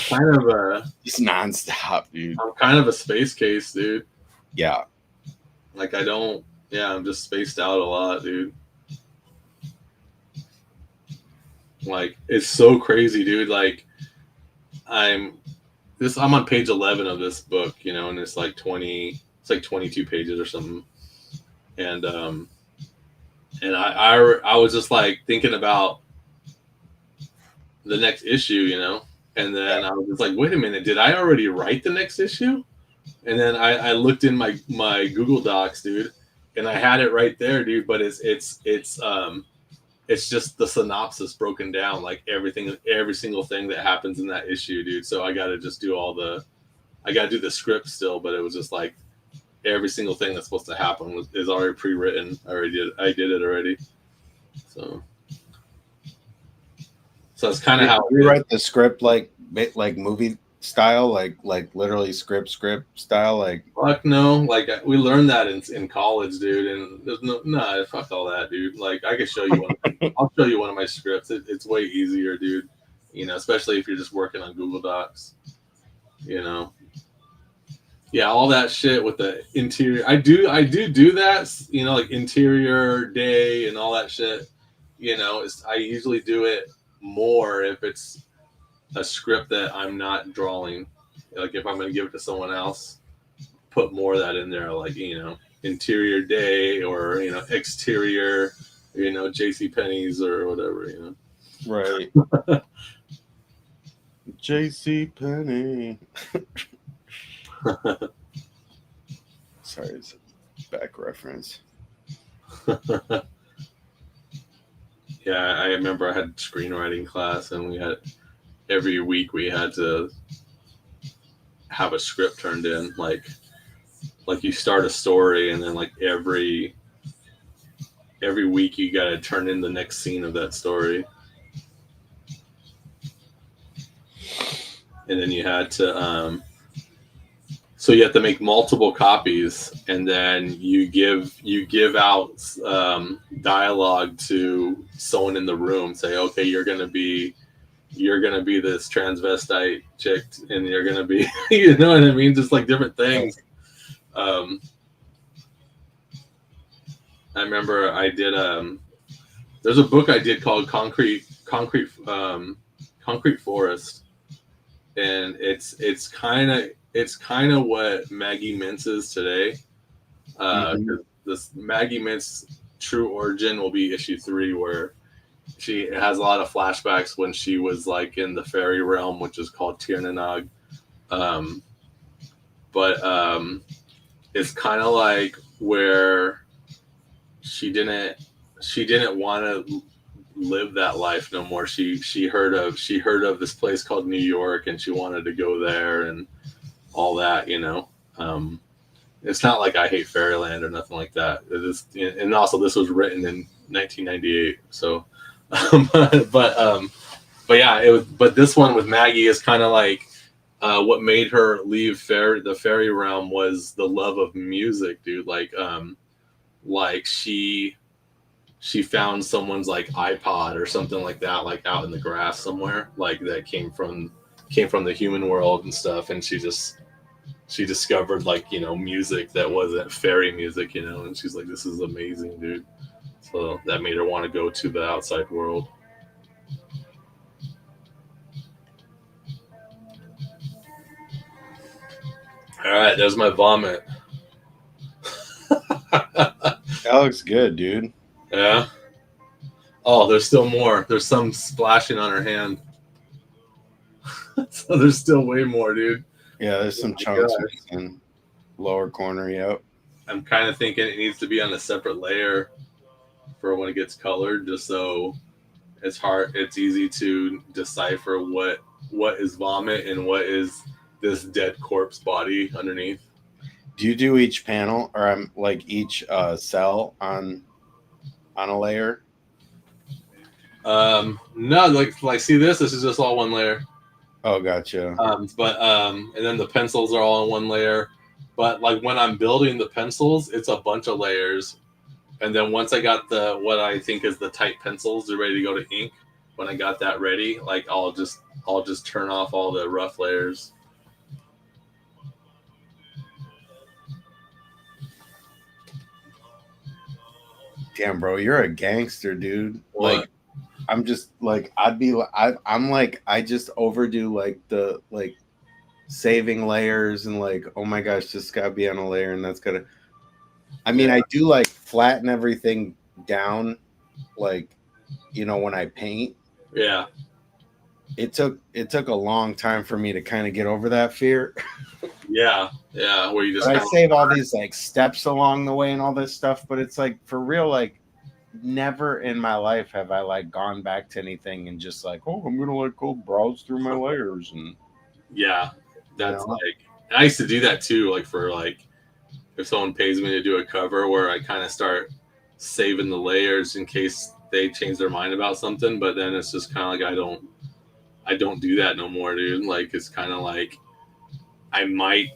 kind of just nonstop, dude. I'm kind of a space case, dude. Yeah. Like I'm just spaced out a lot, dude. Like it's so crazy, dude. Like I'm on page 11 of this book, you know, and it's like 22 pages or something. And I was just like thinking about the next issue, you know, and then I was just like, wait a minute, did I already write the next issue? And then I looked in my Google Docs, dude, and I had it right there, dude. But it's just the synopsis broken down, like every single thing that happens in that issue, dude. So I got to just do I got to do the script still, but it was just like every single thing that's supposed to happen is already pre-written. I did it already. So that's kind of how you write the script like movie style, like literally script style. Like fuck no, like we learned that in college, dude. And there's fuck all that, dude. Like I can show you one. I'll show you one of my scripts. It's way easier, dude. You know, especially if you're just working on Google Docs. You know. Yeah, all that shit with the interior. I do that, you know, like interior day and all that shit. You know, I usually do it more if it's a script that I'm not drawing. Like if I'm going to give it to someone else, put more of that in there, like, you know, interior day or, you know, exterior, you know, JCPenney's or whatever, you know. Right. JCPenney. Sorry, it's a back reference. Yeah, I remember I had screenwriting class, and every week we had to have a script turned in. Like you start a story, and then like every week you got to turn in the next scene of that story. And then you had to so you have to make multiple copies, and then you give out dialogue to someone in the room. Say, okay, you're gonna be this transvestite chick, and you're gonna be, you know what I mean? Just like different things. I remember I did there's a book I did called Concrete Forest, and it's kind of what Maggie Mintz is today. This Maggie Mintz true origin will be issue 3, where she has a lot of flashbacks when she was like in the fairy realm, which is called Tir na Nog. But it's kind of like where she didn't want to live that life no more. She heard of this place called New York, and she wanted to go there and all that, you know. It's not like I hate Fairyland or nothing like that. It is, and also this was written in 1998, so but yeah, but this one with Maggie is kind of like what made her leave the fairy realm was the love of music, dude. Like she found someone's like iPod or something like that, like out in the grass somewhere, like that came from the human world and stuff, and she discovered, like, you know, music that wasn't fairy music, you know, and she's like, this is amazing, dude. So that made her want to go to the outside world. All right, there's my vomit. That looks good, dude. Yeah. Oh, there's still more. There's some splashing on her hand. So there's still way more, dude. Yeah, there's some chunks in lower corner. Yep. I'm kind of thinking it needs to be on a separate layer for when it gets colored, just so it's easy to decipher what is vomit and what is this dead corpse body underneath. Do you do each panel or like each cell on a layer? No, like see this is just all one layer. Oh, gotcha. But and then the pencils are all on one layer. But like when I'm building the pencils, it's a bunch of layers. And then once I got what I think is the tight pencils, they're ready to go to ink. When I got that ready, like I'll just turn off all the rough layers. Damn, bro, you're a gangster, dude. What? Like, I'm just like, I'm like, I just overdo like the saving layers and like, oh my gosh, this gotta be on a layer and that's gotta. I mean, I do like flatten everything down, like, you know, when I paint. Yeah. It took a long time for me to kind of get over that fear. Yeah. Where you just I save all these like steps along the way and all this stuff, but it's like for real, like never in my life have I like gone back to anything and just like, oh, I'm gonna like go browse through my layers and that's like I used to do that too. Like for like if someone pays me to do a cover, where I kind of start saving the layers in case they change their mind about something. But then it's just kind of like I don't do that no more, dude. Like it's kind of like I might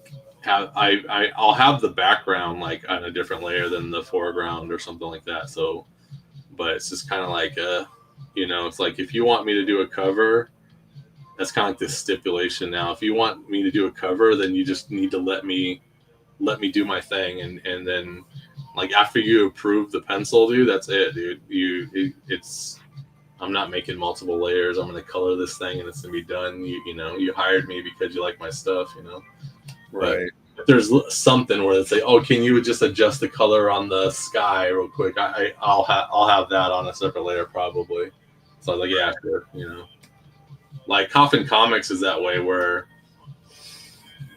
have I'll have the background like on a different layer than the foreground or something like that. So, but it's just kind of like you know, it's like if you want me to do a cover, that's kind of like this stipulation now. If you want me to do a cover, then you just need to let me do my thing, and then like after you approve the pencil, dude, that's it, dude. It's I'm not making multiple layers. I'm gonna color this thing and it's gonna be done. You know, you hired me because you like my stuff, you know. right. But if there's something where they say, "Oh, can you just adjust the color on the sky real quick?" I'll have that on a separate layer probably. So I was like, yeah, sure, you know. Like Coffin Comics is that way where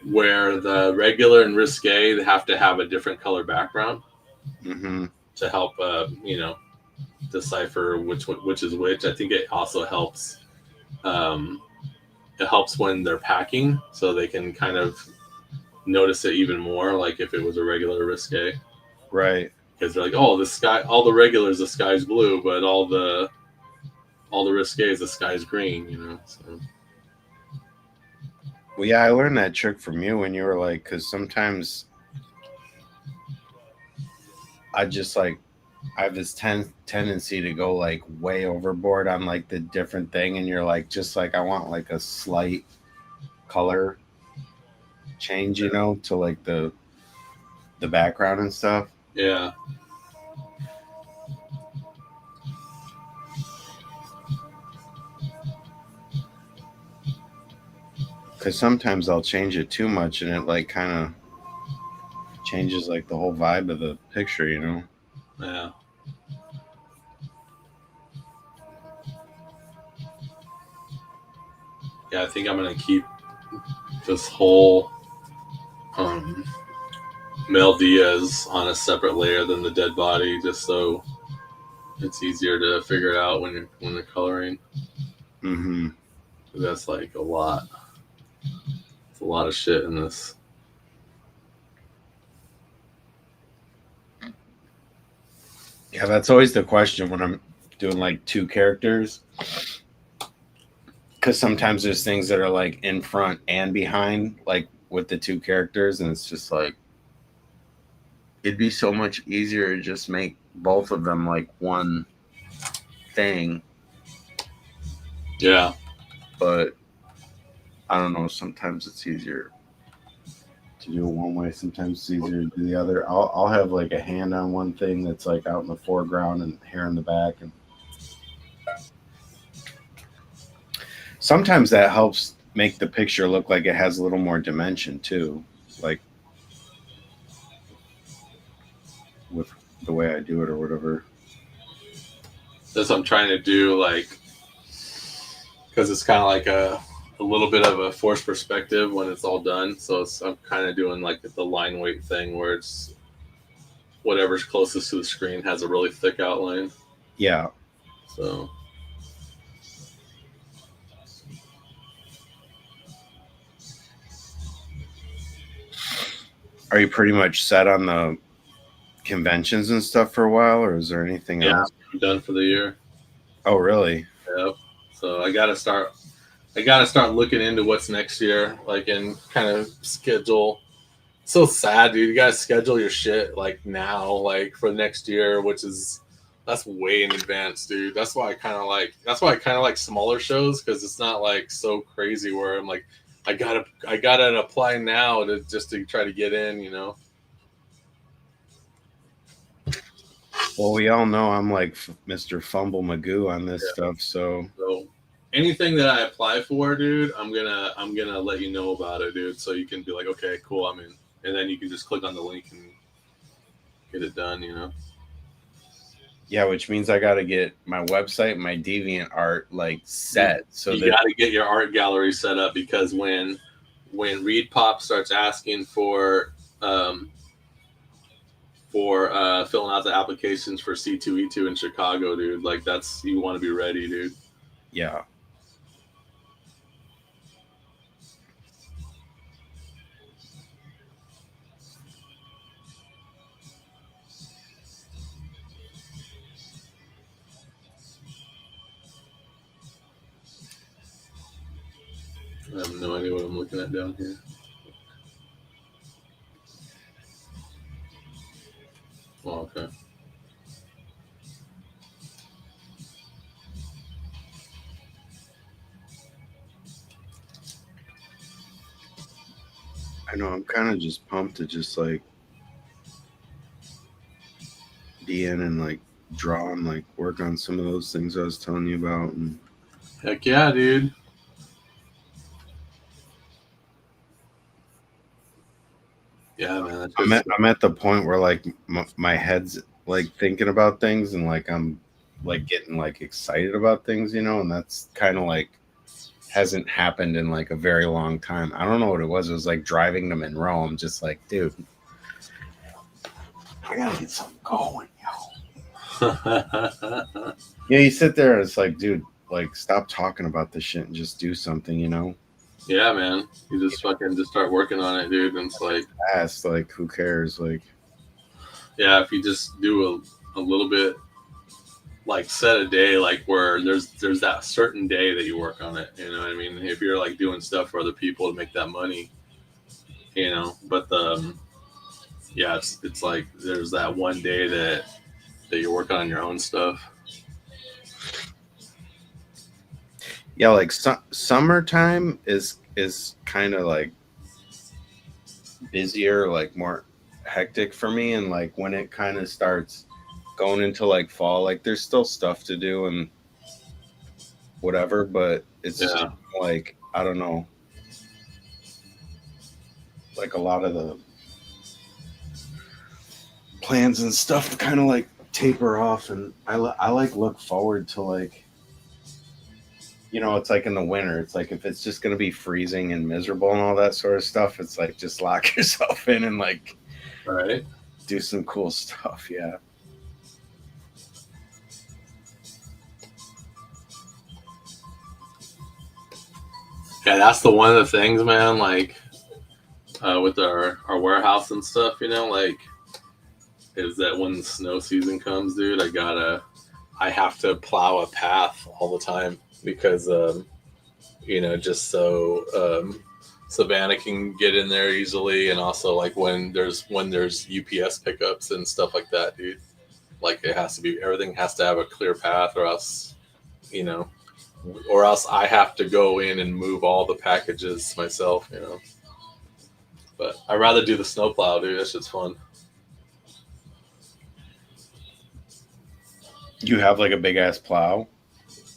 the regular and risque they have to have a different color background to help you know, decipher which is which. I think it also helps it helps when they're packing, so they can kind of notice it even more, like if it was a regular risque, right? Because they're like, oh, the sky, all the regulars the sky's blue, but all the risques the sky's green, you know. So. Well, yeah, I learned that trick from you when you were like, because sometimes I just like I have this tendency to go like way overboard on like the different thing, and you're like, just like I want like a slight color change, you know, to like the background and stuff. Yeah. Because sometimes I'll change it too much, and it like kind of changes like the whole vibe of the picture, you know. Yeah. Yeah, I think I'm gonna keep this whole Mel Diaz on a separate layer than the dead body, just so it's easier to figure out when you're coloring. That's like a lot. It's a lot of shit in this. Yeah, that's always the question when I'm doing like two characters. Because sometimes there's things that are like in front and behind, like with the two characters, and it's just like it'd be so much easier to just make both of them like one thing. Yeah. But I don't know, sometimes it's easier to do it one way, sometimes it's easier to do the other. I'll have like a hand on one thing that's like out in the foreground and hair in the back, and sometimes that helps make the picture look like it has a little more dimension too, like with the way I do it or whatever. That's what I'm trying to do, like, because it's kind of like a little bit of a forced perspective when it's all done. So I'm kind of doing like the line weight thing where it's whatever's closest to the screen has a really thick outline. Yeah. So. Are you pretty much set on the conventions and stuff for a while, or is there anything else? I'm done for the year. Oh, really? Yep. So I gotta start looking into what's next year, like, and kind of schedule. It's so sad, dude. You gotta schedule your shit like now, like for next year, that's way in advance, dude. That's why I kind of like smaller shows, because it's not like so crazy where I'm like, I gotta apply now to try to get in, you know. Well, we all know I'm like Mr. Fumble Magoo on this stuff, so anything that I apply for, dude, I'm gonna let you know about it, dude. So you can be like, okay, cool, I'm in, and then you can just click on the link and get it done. You know. Yeah, which means I got to get my website, my Deviant Art like set. So you got to get your art gallery set up, because when ReedPop starts asking for filling out the applications for C2E2 in Chicago, dude, like that's, you want to be ready, dude. Yeah. I have no idea what I'm looking at down here. Oh, okay. I know. I'm kind of just pumped to just like be in and like draw and like work on some of those things I was telling you about. And Heck yeah, dude. Yeah, man. I'm at the point where like my head's like thinking about things and like I'm like getting like excited about things, you know, and that's kind of like hasn't happened in like a very long time. I don't know what it was. It was like driving to Monroe. I'm just like, dude, I gotta get something going, yo. Yeah, you sit there and it's like, dude, like stop talking about this shit and just do something, you know? Yeah, man. You just fucking just start working on it, dude. And it's like, fast, like who cares? Like, yeah, if you just do a little bit, like set a day, like where there's that certain day that you work on it. You know what I mean? If you're like doing stuff for other people to make that money, you know. But yeah, it's like there's that one day that you're working on your own stuff. yeah, like summertime is kind of like busier, like more hectic for me, and like when it kind of starts going into like fall, like there's still stuff to do and whatever, but it's just like I don't know, like a lot of the plans and stuff kind of like taper off, and I like look forward to like, you know, it's like in the winter, it's like if it's just going to be freezing and miserable and all that sort of stuff, it's like just lock yourself in and like right, do some cool stuff. Yeah. Yeah, that's the one of the things, man, like with our warehouse and stuff, you know, like is that when the snow season comes, dude, I have to plow a path all the time, because you know, just so Savannah can get in there easily, and also like when there's UPS pickups and stuff like that, dude, like everything has to have a clear path, or else, you know, or else I have to go in and move all the packages myself, you know. But I'd rather do the snowplow, dude. That shit's fun. You have like a big ass plow?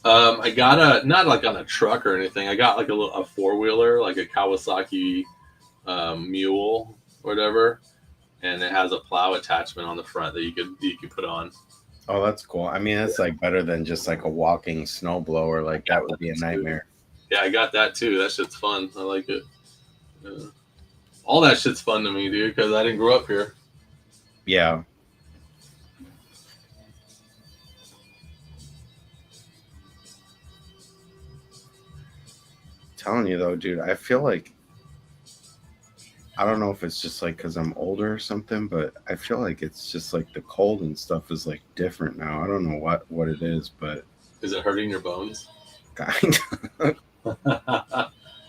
I got not like on a truck or anything. I got like a 4-wheeler, like a Kawasaki Mule or whatever, and it has a plow attachment on the front that you could put on. Oh, that's cool. I mean, that's like better than just like a walking snow blower. Like that would be a nightmare. Yeah, I got that too. That shit's fun. I like it. Yeah. All that shit's fun to me, dude, because I didn't grow up here. Yeah. Telling you though, dude, I feel like I don't know if it's just like because I'm older or something, but I feel like it's just like the cold and stuff is like different now. I don't know what it is, but is it hurting your bones? Kind of.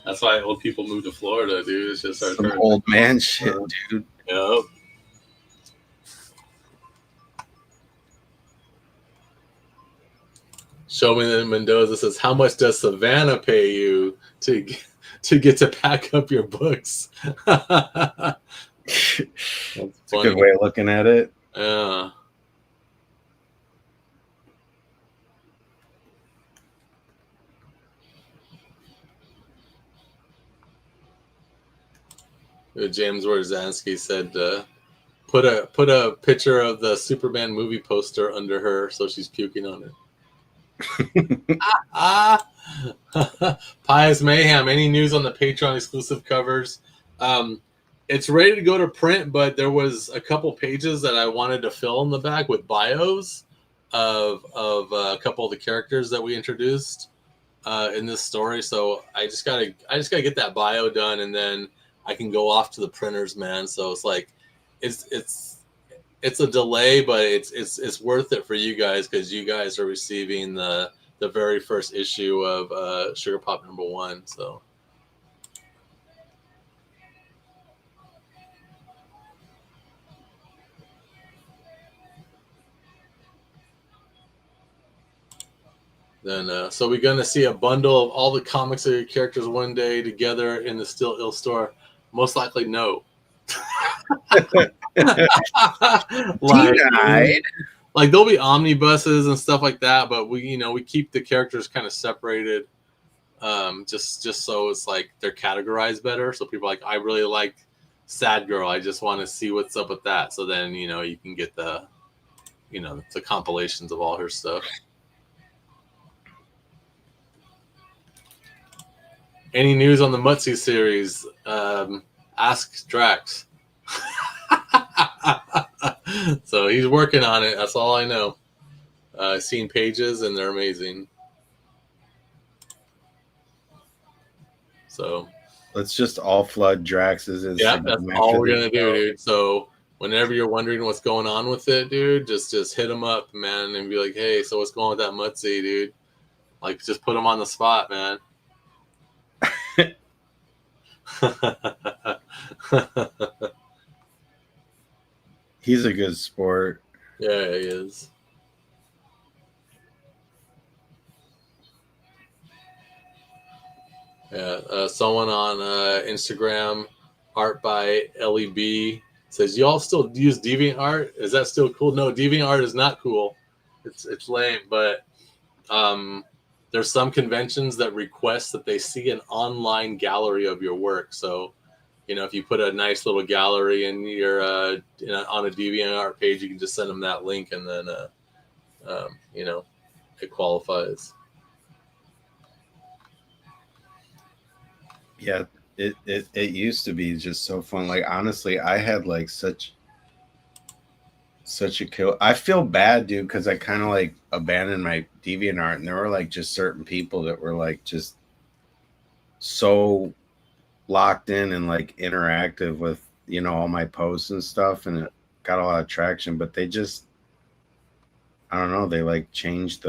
That's why old people move to Florida, dude. It's just some old man shit, dude. Yep. Show me that Mendoza says, "How much does Savannah pay you to get to pack up your books?" That's a good way of looking at it. Yeah. James Warzanski said, put a picture of the Superman movie poster under her so she's puking on it. Pious Mayhem. Any news on the Patreon exclusive covers? It's ready to go to print, but there was a couple pages that I wanted to fill in the back with bios of a couple of the characters that we introduced in this story. So I just gotta get that bio done, and then I can go off to the printers, man. So it's like it's a delay, but it's worth it for you guys because you guys are receiving the very first issue of Sugar Pop #1. So. Then, so we're gonna see a bundle of all the comics of your characters one day together in the Still Ill store. Most likely, no. like there'll be omnibuses and stuff like that, but we keep the characters kind of separated, just so it's like they're categorized better. So people are like, I really like Sad Girl. I just want to see what's up with that. So then you can get the compilations of all her stuff. Any news on the Mutzi series? Ask Drax. So he's working on it. That's all I know. I've seen pages and they're amazing. So let's just all flood Drax's Instagram. Yeah, that's all we're gonna do, dude. So whenever you're wondering what's going on with it, dude, just hit him up, man, and be like, hey, so what's going on with that Mutzi, dude? Like, just put him on the spot, man. He's a good sport. Yeah, he is. Yeah, someone on Instagram, art by LEB, says, y'all still use DeviantArt? Is that still cool? No, DeviantArt is not cool. It's lame, but there's some conventions that request that they see an online gallery of your work. So, if you put a nice little gallery in your on a DeviantArt page, you can just send them that link, and then it qualifies. Yeah, it used to be just so fun. Like, honestly, I had like such a kill. I feel bad, dude, because I kind of like abandoned my DeviantArt, and there were like just certain people that were like just so locked in and like interactive with all my posts and stuff, and it got a lot of traction. But they just, I don't know, they like changed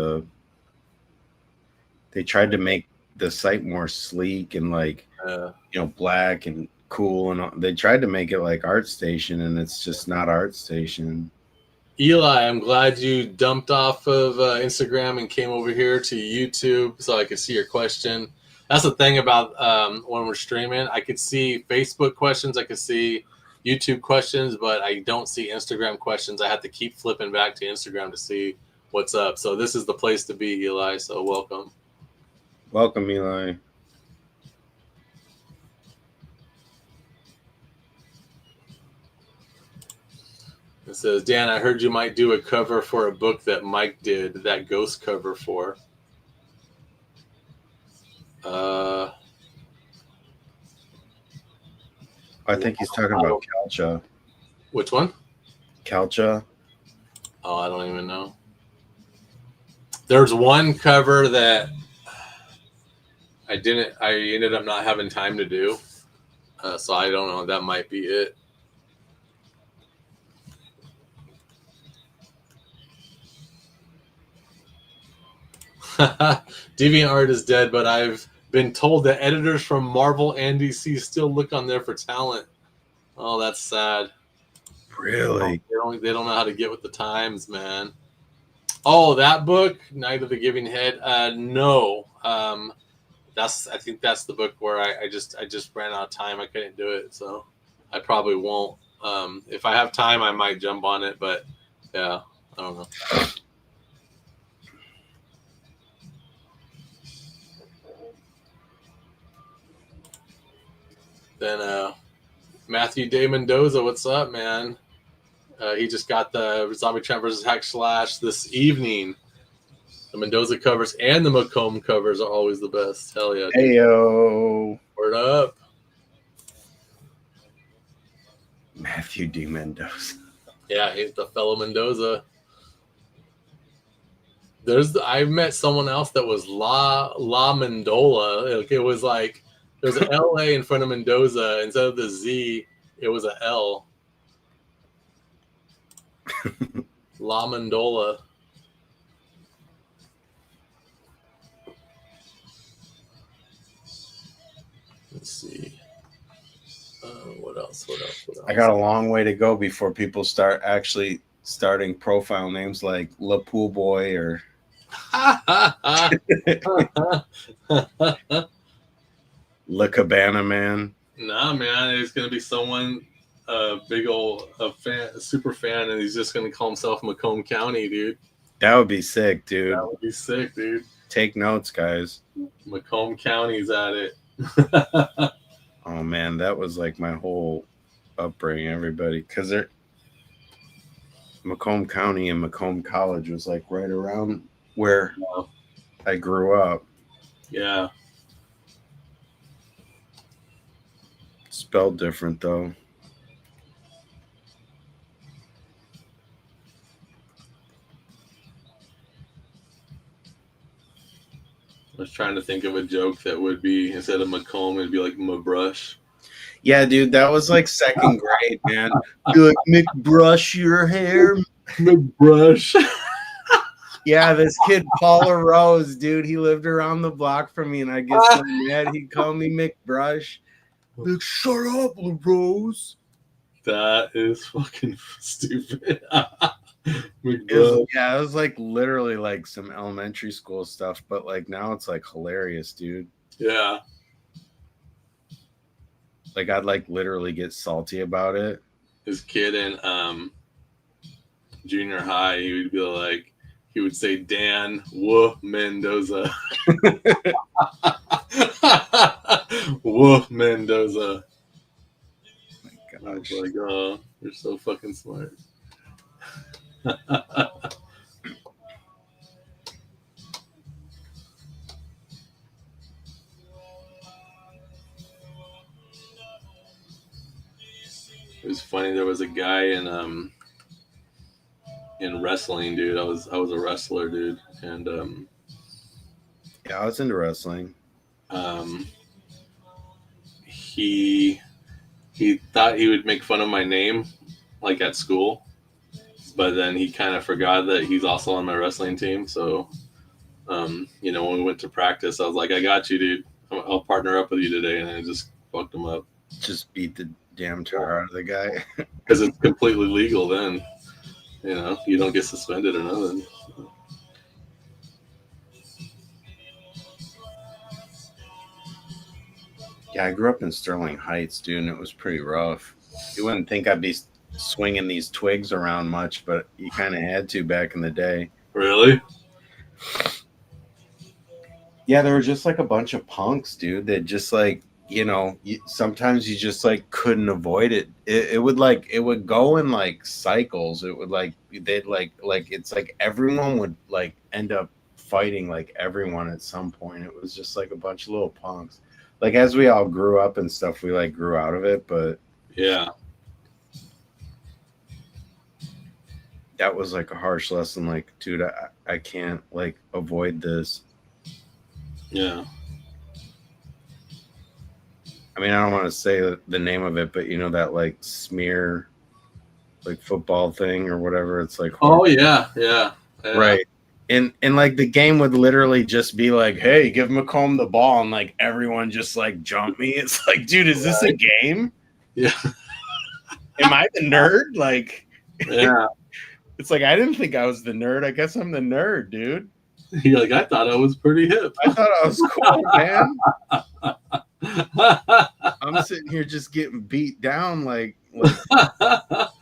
they tried to make the site more sleek and like black and cool, and they tried to make it like ArtStation, and it's just not ArtStation. Eli, I'm glad you dumped off of Instagram and came over here to YouTube so I could see your question. That's the thing about when we're streaming. I could see Facebook questions, I could see YouTube questions, but I don't see Instagram questions. I have to keep flipping back to Instagram to see what's up. So this is the place to be, Eli. So welcome. Welcome, Eli. It says, Dan, I heard you might do a cover for a book that Mike did that ghost cover for. I think he's talking about Kalcha. Which one? Kalcha. Oh, I don't even know. There's one cover that I ended up not having time to do. So I don't know. That might be it. DeviantArt is dead, but I've been told that editors from Marvel and DC still look on there for talent. Oh, that's sad. Really? They don't know how to get with the times, man. Oh, that book, Night of the Giving Head. No. I think that's the book where I just ran out of time. I couldn't do it, so I probably won't. If I have time, I might jump on it, but yeah, I don't know. Then Matthew Day Mendoza, what's up, man? He just got the Zombie Champ versus Hack Slash this evening. The Mendoza covers and the Macomb covers are always the best. Hell yeah, dude. Heyo. Word up. Matthew D. Mendoza. Yeah, he's the fellow Mendoza. I met someone else that was La Mendola. It was like there's an LA in front of Mendoza. Instead of the Z, it was a L. La Mendola. Let's see. What else? I got a long way to go before people start actually starting profile names like La Pool Boy or La Cabana Man. Nah, man, it's gonna be someone big old a super fan, and he's just gonna call himself Macomb County, dude. That would be sick, dude. That would be sick, dude. Take notes, guys. Macomb County's at it. Oh man, that was like my whole upbringing, everybody, because they're Macomb County and Macomb College was like right around where I grew up. Yeah. Spelled different though. I was trying to think of a joke that would be, instead of Macomb, it'd be like McBrush. Yeah, dude, that was like second grade, man. You're like, McBrush your hair. McBrush. Yeah, this kid, Paula Rose, dude, he lived around the block from me, and I get so mad. He'd call me McBrush. Like, shut up, Rose. That is fucking stupid. It was like literally like some elementary school stuff, but like now it's like hilarious, dude. Yeah. Like I'd like literally get salty about it. His kid in junior high, he would say Dan Mendoza. Mendoza. Oh my gosh. I was like, oh, you're so fucking smart. It was funny. There was a guy in wrestling, dude. I was a wrestler, dude, and yeah, I was into wrestling. He thought he would make fun of my name, like at school, but then he kind of forgot that he's also on my wrestling team. So, when we went to practice, I was like, "I got you, dude. I'll partner up with you today," and I just fucked him up. Just beat the damn tar out of the guy. Because it's completely legal then. You don't get suspended or nothing. Yeah, I grew up in Sterling Heights, dude, and it was pretty rough. You wouldn't think I'd be swinging these twigs around much, but you kind of had to back in the day. Really? Yeah, there were just like a bunch of punks, dude, that just like, sometimes you just like couldn't avoid it. It would go in like cycles. It would they'd like it's like everyone would like end up fighting like everyone at some point. It was just like a bunch of little punks. Like as we all grew up and stuff, we like grew out of it, but yeah, that was like a harsh lesson. Like, dude, I can't like avoid this. Yeah. I mean, I don't want to say the name of it, but that like smear, like football thing or whatever. It's like, oh yeah. Right. And like the game would literally just be like, hey, give Macomb the ball, and like everyone just like jump me. It's like, dude, is this a game? Yeah. Am I the nerd? Like, yeah. It's like I didn't think I was the nerd. I guess I'm the nerd, dude. You're like, I thought I was pretty hip. I thought I was cool, man. I'm sitting here just getting beat down, like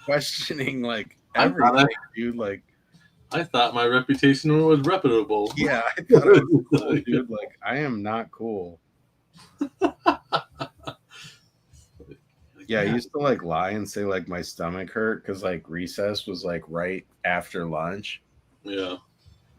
questioning like everything, dude. Like, I thought my reputation was reputable. Yeah, I thought I was cool, dude. Like, I am not cool. Yeah, I used to like lie and say like my stomach hurt because like recess was like right after lunch. Yeah.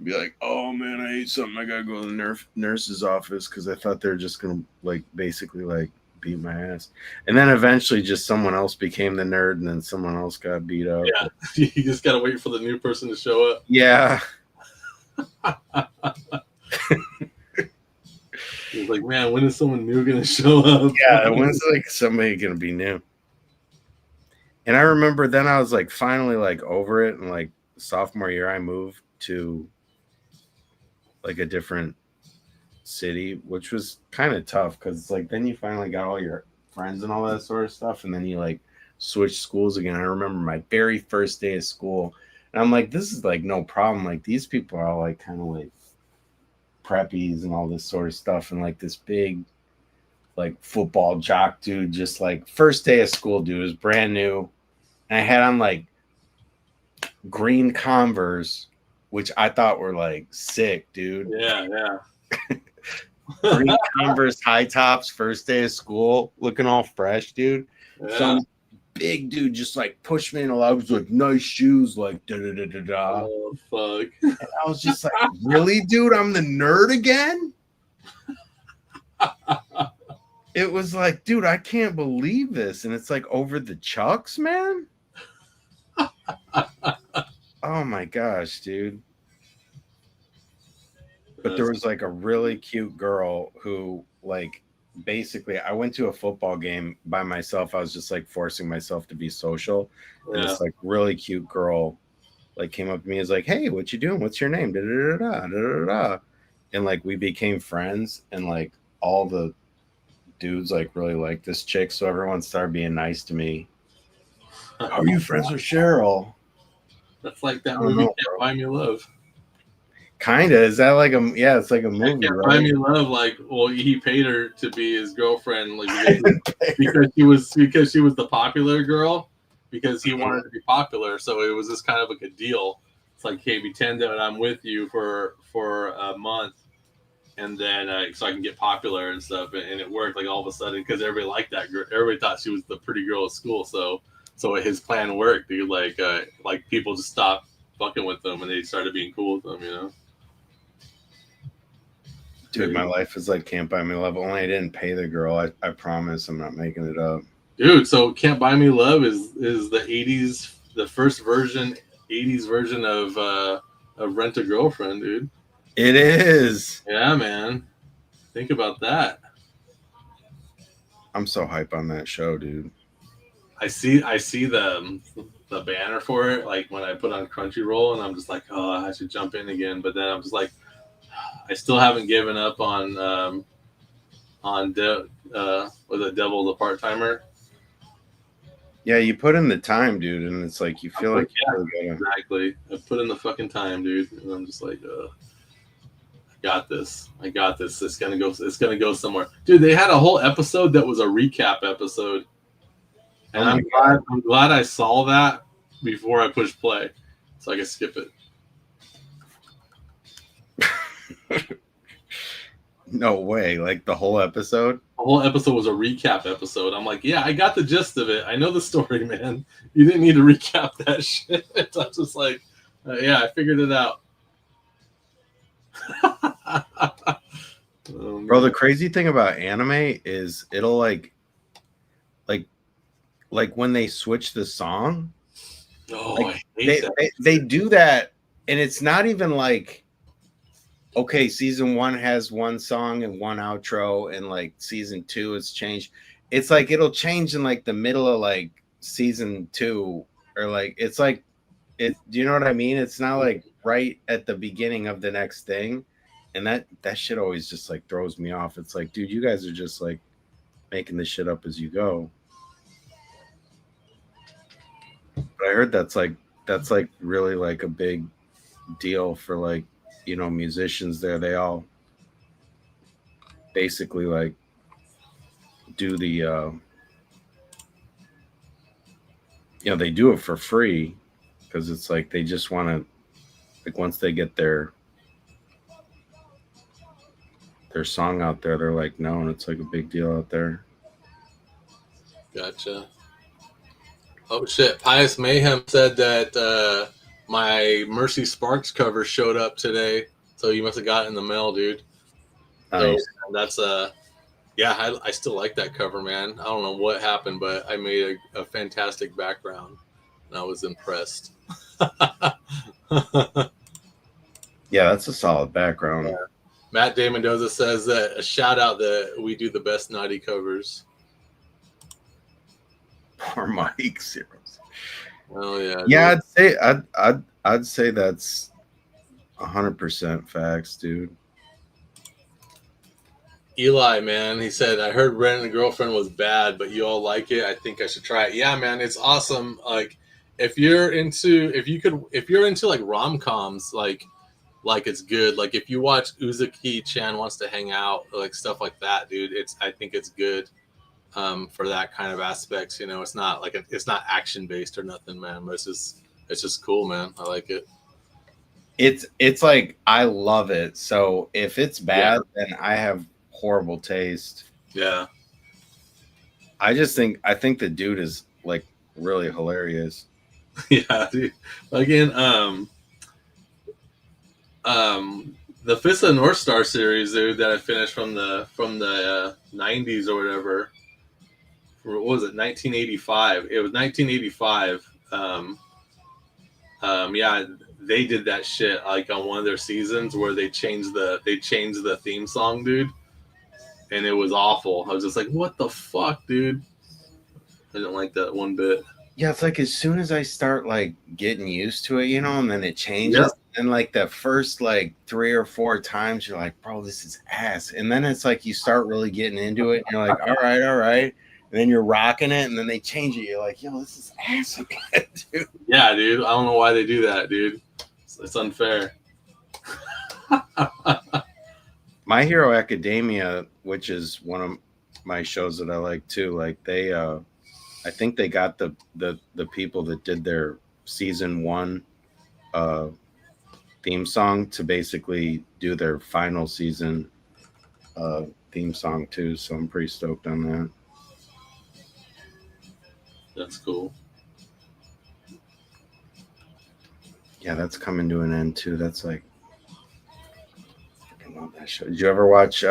Be like, oh man, I ate something. I gotta go to the nurse's office because I thought they were just gonna like basically like beat my ass. And then eventually just someone else became the nerd and then someone else got beat up. Yeah. You just gotta wait for the new person to show up. Yeah. It's like, man, when is someone new gonna show up? Yeah, when's like somebody gonna be new? And I remember then I was like finally like over it, and like sophomore year I moved to like a different city, which was kind of tough because like then you finally got all your friends and all that sort of stuff, and then you like switch schools again. I remember my very first day of school, and I'm like, this is like no problem. Like these people are all like kind of like preppies and all this sort of stuff, and like this big like football jock dude, just like first day of school, dude, was brand new, and I had on like green Converse, which I thought were like sick, dude. Yeah. Green Converse high tops, first day of school, looking all fresh, dude. Yeah. Some big dude just like pushed me in the leg, was like, nice shoes, like da da da da da. Oh fuck! And I was just like, really, dude? I'm the nerd again? It was like, dude, I can't believe this. And it's like over the chucks, man. Oh my gosh, dude. But there was like a really cute girl who like basically I went to a football game by myself. I was just like forcing myself to be social. And this like really cute girl like came up to me and was like, hey, what you doing? What's your name? Da, da, da, da, da, da. And like we became friends, and like all the dudes like really liked this chick. So everyone started being nice to me. How are you friends with Cheryl? That's like that movie Can't Buy Me Love. Kinda. Is that like a it's like a movie, Can't right? Buy Me Love, like, well, he paid her to be his girlfriend, like because she was the popular girl, because he wanted to be popular. So it was just kind of like a deal. It's like, hey, pretend that I'm with you for a month, and then so I can get popular and stuff. And it worked, like all of a sudden, because everybody liked that girl. Everybody thought she was the pretty girl at school. So his plan worked, dude. Like people just stopped fucking with them and they started being cool with them, you know. Dude, my life is like Can't Buy Me Love. Only I didn't pay the girl. I promise I'm not making it up. Dude, so Can't Buy Me Love is the 80s, the first version, 80s version of Rent a Girlfriend, dude. It is. Yeah, man. Think about that. I'm so hype on that show, dude. I see the banner for it, like when I put on Crunchyroll, and I'm just like, oh, I should jump in again. But then I'm just like, I still haven't given up on was it Devil the Part-Timer? Yeah, you put in the time, dude, and it's like you feel like you're really exactly. I put in the fucking time, dude, and I'm just like, I got this. It's gonna go somewhere, dude. They had a whole episode that was a recap episode, and I'm glad I saw that before I pushed play, so I could skip it. No way. Like the whole episode? The whole episode was a recap episode. I'm like, yeah, I got the gist of it. I know the story, man. You didn't need to recap that shit. I'm just like, yeah, I figured it out. Bro, the crazy thing about anime is it'll like when they switch the song. Oh, like, I hate that. They do that, and it's not even like, okay, season 1 has one song and one outro, and like season 2 it's changed. It's like it'll change in like the middle of like season 2, or like it's like it. Do you know what I mean? It's not like right at the beginning of the next thing, and that shit always just like throws me off. It's like, dude, you guys are just like making this shit up as you go. But I heard that's like really like a big deal for like, you know, musicians there. They all basically like do the you know, they do it for free because it's like they just want to, like, once they get their song out there, they're like known. It's like a big deal out there. Gotcha. Oh shit! Pious Mayhem said that my Mercy Sparks cover showed up today, so you must have got it in the mail, dude. So Nice. that's yeah, I still like that cover, man. I don't know what happened, but I made a fantastic background, and I was impressed. Yeah, that's a solid background. Yeah. Matt Damon Mendoza says that a shout out that we do the best naughty covers. Poor Mike Zeros. Oh yeah. Yeah, Dude. I'd say that's 100% facts, dude. Eli, man, he said, I heard Rent a Girlfriend was bad, but you all like it. I think I should try it. Yeah, man, it's awesome. Like, if you're into like rom coms, like it's good. Like if you watch Uzuki Chan Wants to Hang Out, like stuff like that, dude. I think it's good for that kind of aspects. You know, it's not like it's not action based or nothing, man. But it's just cool, man. I like it. It's like I love it. So if it's bad, Yeah. then I have horrible taste. Yeah. I think the dude is like really hilarious. Yeah, dude. Again, the Fist of the North Star series, dude, that I finished from the 90s or whatever. What was it? 1985. It was 1985. Yeah, they did that shit like on one of their seasons where they changed the theme song, dude, and it was awful. I was just like, what the fuck, dude? I didn't like that one bit. Yeah, it's like as soon as I start like getting used to it, you know, and then it changes. Yep. And like the first like 3 or 4 times, you're like, bro, this is ass. And then it's like you start really getting into it, and you're like, all right, all right. And then you're rocking it, and then they change it. You're like, yo, this is ass again, dude. Yeah, dude. I don't know why they do that, dude. It's unfair. My Hero Academia, which is one of my shows that I like too, like they I think they got the people that did their season 1 theme song to basically do their final season theme song too. So I'm pretty stoked on that. That's cool. Yeah, that's coming to an end too. That's like, I love that show. Did you ever watch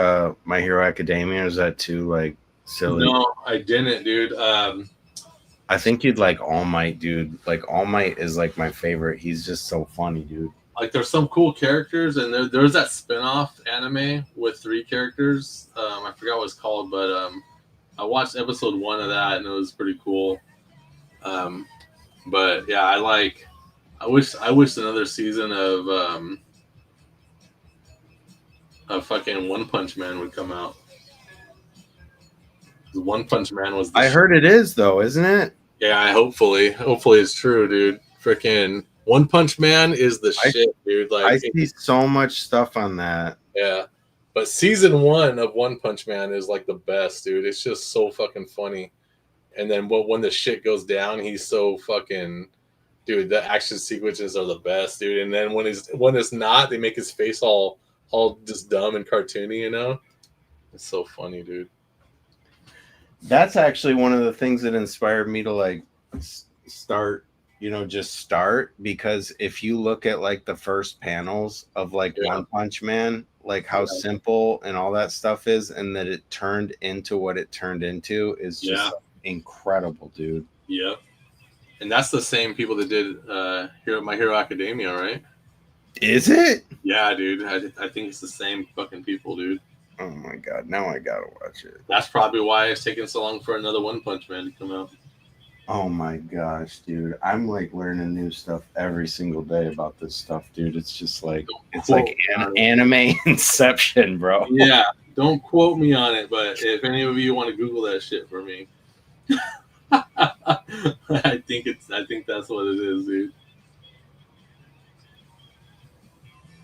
My Hero Academia? Or is that too like silly? No, I didn't, dude. I think you'd like All Might, dude. Like All Might is like my favorite. He's just so funny, dude. Like there's some cool characters, and there's that spin-off anime with 3 characters. I forgot what it's called, but I watched episode 1 of that, and it was pretty cool. But yeah, I wish another season of fucking One Punch Man would come out. One Punch Man was. I heard it is though, isn't it? Yeah, hopefully it's true, dude. Freaking One Punch Man is the shit, dude. Like I see so much stuff on that. Yeah, but season 1 of One Punch Man is like the best, dude. It's just so fucking funny. And then when the shit goes down, he's so fucking, dude. The action sequences are the best, dude. And then when it's not, they make his face all just dumb and cartoony, you know. It's so funny, dude. That's actually one of the things that inspired me to like start, just start, because if you look at like the first panels of like One Punch Man, like how simple and all that stuff is, and that it turned into what it turned into is just incredible, dude. Yep. And that's the same people that did My Hero Academia, right? Is it? Yeah, dude. I think it's the same fucking people, dude. Oh my god, now I gotta watch it. That's probably why it's taking so long for another One Punch Man to come out. Oh my gosh, dude. I'm like learning new stuff every single day about this stuff, dude. It's just like like anime inception, bro. Yeah, don't quote me on it, but if any of you want to Google that shit for me. I think that's what it is, dude.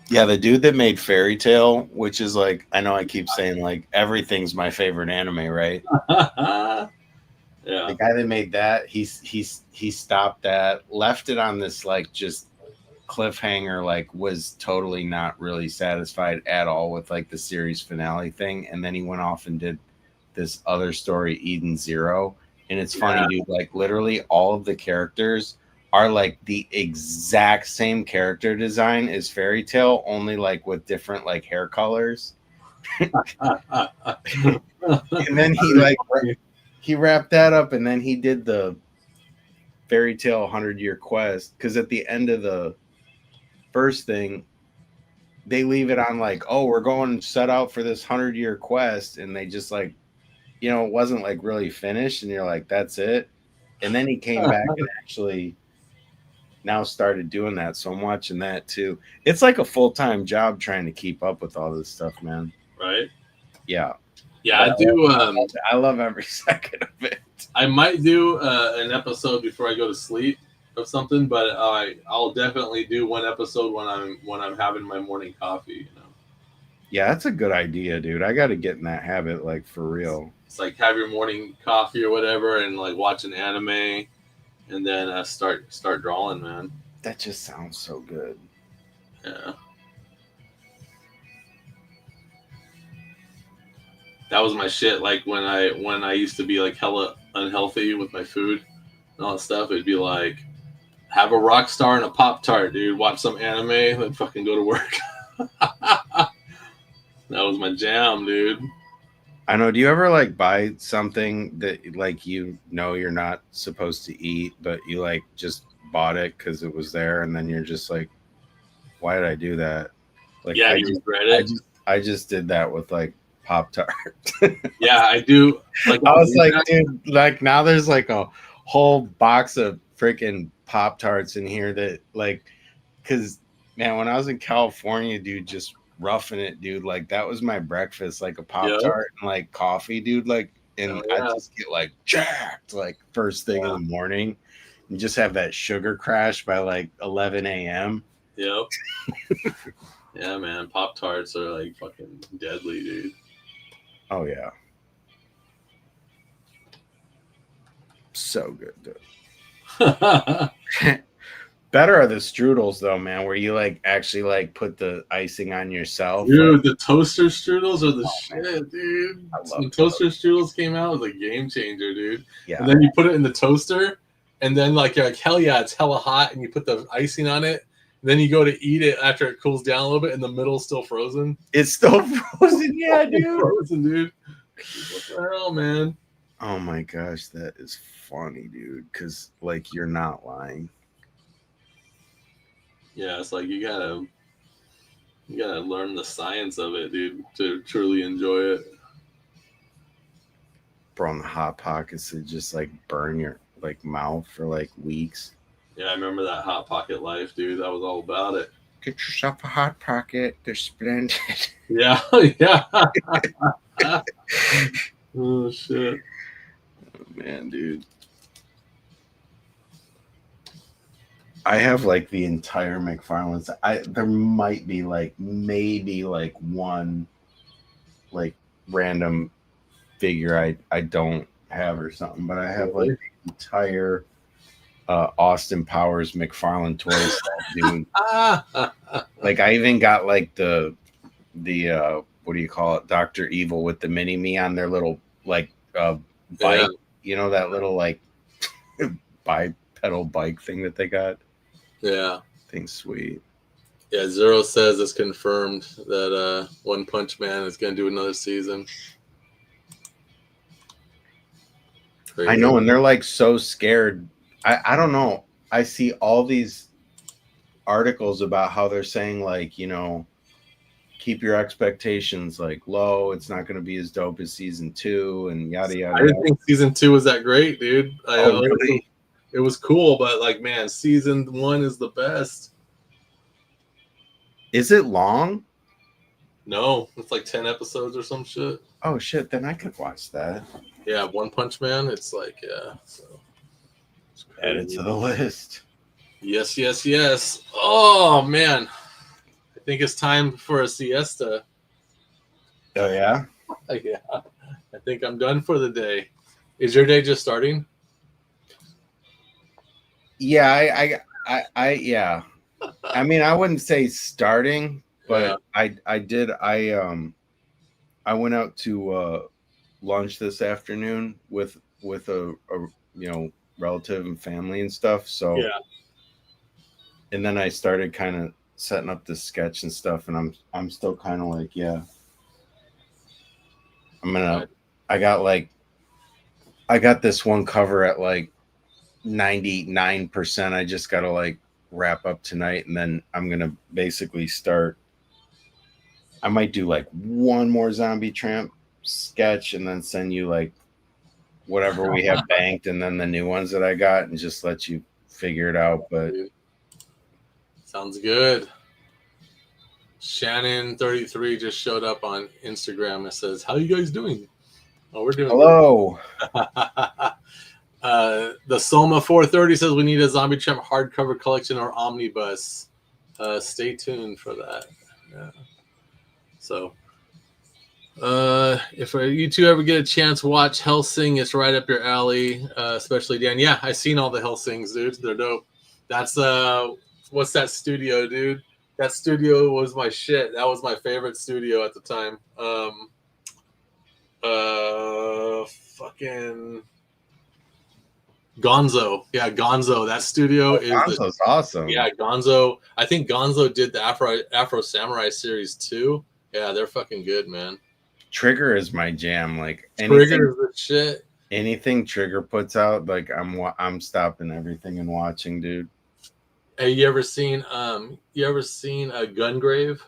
Yeah, the dude that made Fairy Tail, which is like, I know I keep saying like everything's my favorite anime, right? Yeah. The guy that made that, he stopped that, left it on this like just cliffhanger, like was totally not really satisfied at all with like the series finale thing, and then he went off and did this other story, Eden Zero, And it's funny, dude. Like literally all of the characters are like the exact same character design as Fairy Tail, only like with different like hair colors. And then he wrapped that up, and then he did the Fairy Tail 100-Year Quest, because at the end of the first thing, they leave it on like, oh, we're going to set out for this 100-year quest, and they just like, you know, it wasn't like really finished, and you're like, that's it. And then he came back and actually now started doing that, so I'm watching that too. It's like a full-time job trying to keep up with all this stuff, man. Right? Yeah. I do. I love every second of it. I might do an episode before I go to sleep of something, but I'll definitely do one episode when I'm having my morning coffee. You know. Yeah, that's a good idea, dude. I got to get in that habit, like for real. It's like have your morning coffee or whatever, and like watch an anime, and then start drawing, man. That just sounds so good. Yeah. That was my shit. Like when I used to be like hella unhealthy with my food and all that stuff, it'd be like have a rock star and a Pop-Tart, dude. Watch some anime, then fucking go to work. That was my jam, dude. I know. Do you ever like buy something that like you know you're not supposed to eat, but you like just bought it because it was there, and then you're just like, why did I do that? Like, yeah, you regret it. I just did that with like Pop-Tart. Yeah, I do. Like, I was like, dude, like now there's like a whole box of freaking Pop-Tarts in here that like, because man, when I was in California, dude, just roughing it, dude, like that was my breakfast, like a Pop-Tart and like coffee, dude, like, and I just get like jacked like first thing in the morning and just have that sugar crash by like 11 a.m. Yep. Yeah, man, Pop-Tarts are like fucking deadly, dude. Oh yeah. So good, dude. Better are the strudels though, man, where you like actually like put the icing on yourself. Dude, like, the toaster strudels are the shit, man. Dude. When toaster strudels came out, it was a game changer, dude. Yeah. And then you put it in the toaster, and then like you're like, hell yeah, it's hella hot, and you put the icing on it. And then you go to eat it after it cools down a little bit, and the middle's still frozen. It's still frozen, yeah, dude. Frozen, dude. What the hell, man? Oh my gosh, that is funny, dude. Because like you're not lying. Yeah, it's like you gotta learn the science of it, dude, to truly enjoy it. Bro, on the Hot Pockets, it just like burn your like mouth for like weeks. Yeah, I remember that Hot Pocket life, dude. That was all about it. Get yourself a Hot Pocket. They're splendid. Yeah, yeah. Oh shit. Oh, man, dude. I have like the entire McFarlane's. There might be like maybe like one like random figure I don't have or something, but I have like the entire Austin Powers McFarlane toys, dude. Like I even got like the what do you call it, Dr. Evil with the mini me on their little like bike, you know, that little like bipedal bike thing that they got. Yeah, thing's sweet. Yeah, Zero says it's confirmed that One Punch Man is going to do another season. Crazy. I know, and they're like so scared. I don't know. I see all these articles about how they're saying like, you know, keep your expectations like low. It's not going to be as dope as season 2 and yada yada. I didn't think season 2 was that great, dude. Really? It was cool, but like, man, season 1 is the best. Is it long? No, it's like 10 episodes or some shit. Oh shit, then I could watch that. Yeah, One Punch Man. It's like, yeah. So add it to the list. Yes, yes, yes. Oh man, I think it's time for a siesta. Oh yeah. Yeah, I think I'm done for the day. Is your day just starting? Yeah, I yeah. I mean, I wouldn't say starting, but yeah. I went out to lunch this afternoon with with a relative and family and stuff. So and then I started kind of setting up this sketch and stuff, and I'm still kind of like, yeah, I got this one cover at like 99%. I just gotta like wrap up tonight, and then I'm gonna basically start. I might do like one more Zombie Tramp sketch and then send you like whatever we have banked, and then the new ones that I got, and just let you figure it out. But sounds good. Shannon33 just showed up on Instagram and says, "How you guys doing?" Oh, we're doing hello. The Soma 430 says we need a Zombie Tramp hardcover collection or omnibus. Stay tuned for that. Yeah. So, if you two ever get a chance, watch Hellsing. It's right up your alley, especially Dan. Yeah, I seen all the Hellsings, dude. They're dope. That's what's that studio, dude? That studio was my shit. That was my favorite studio at the time. Fucking Gonzo. Yeah, Gonzo. That studio is Gonzo's awesome. Yeah, Gonzo. I think Gonzo did the Afro Samurai series too. Yeah, they're fucking good, man. Trigger is my jam. Like Trigger is the shit. Anything Trigger puts out, like I'm stopping everything and watching, dude. Hey, you ever seen a Gungrave?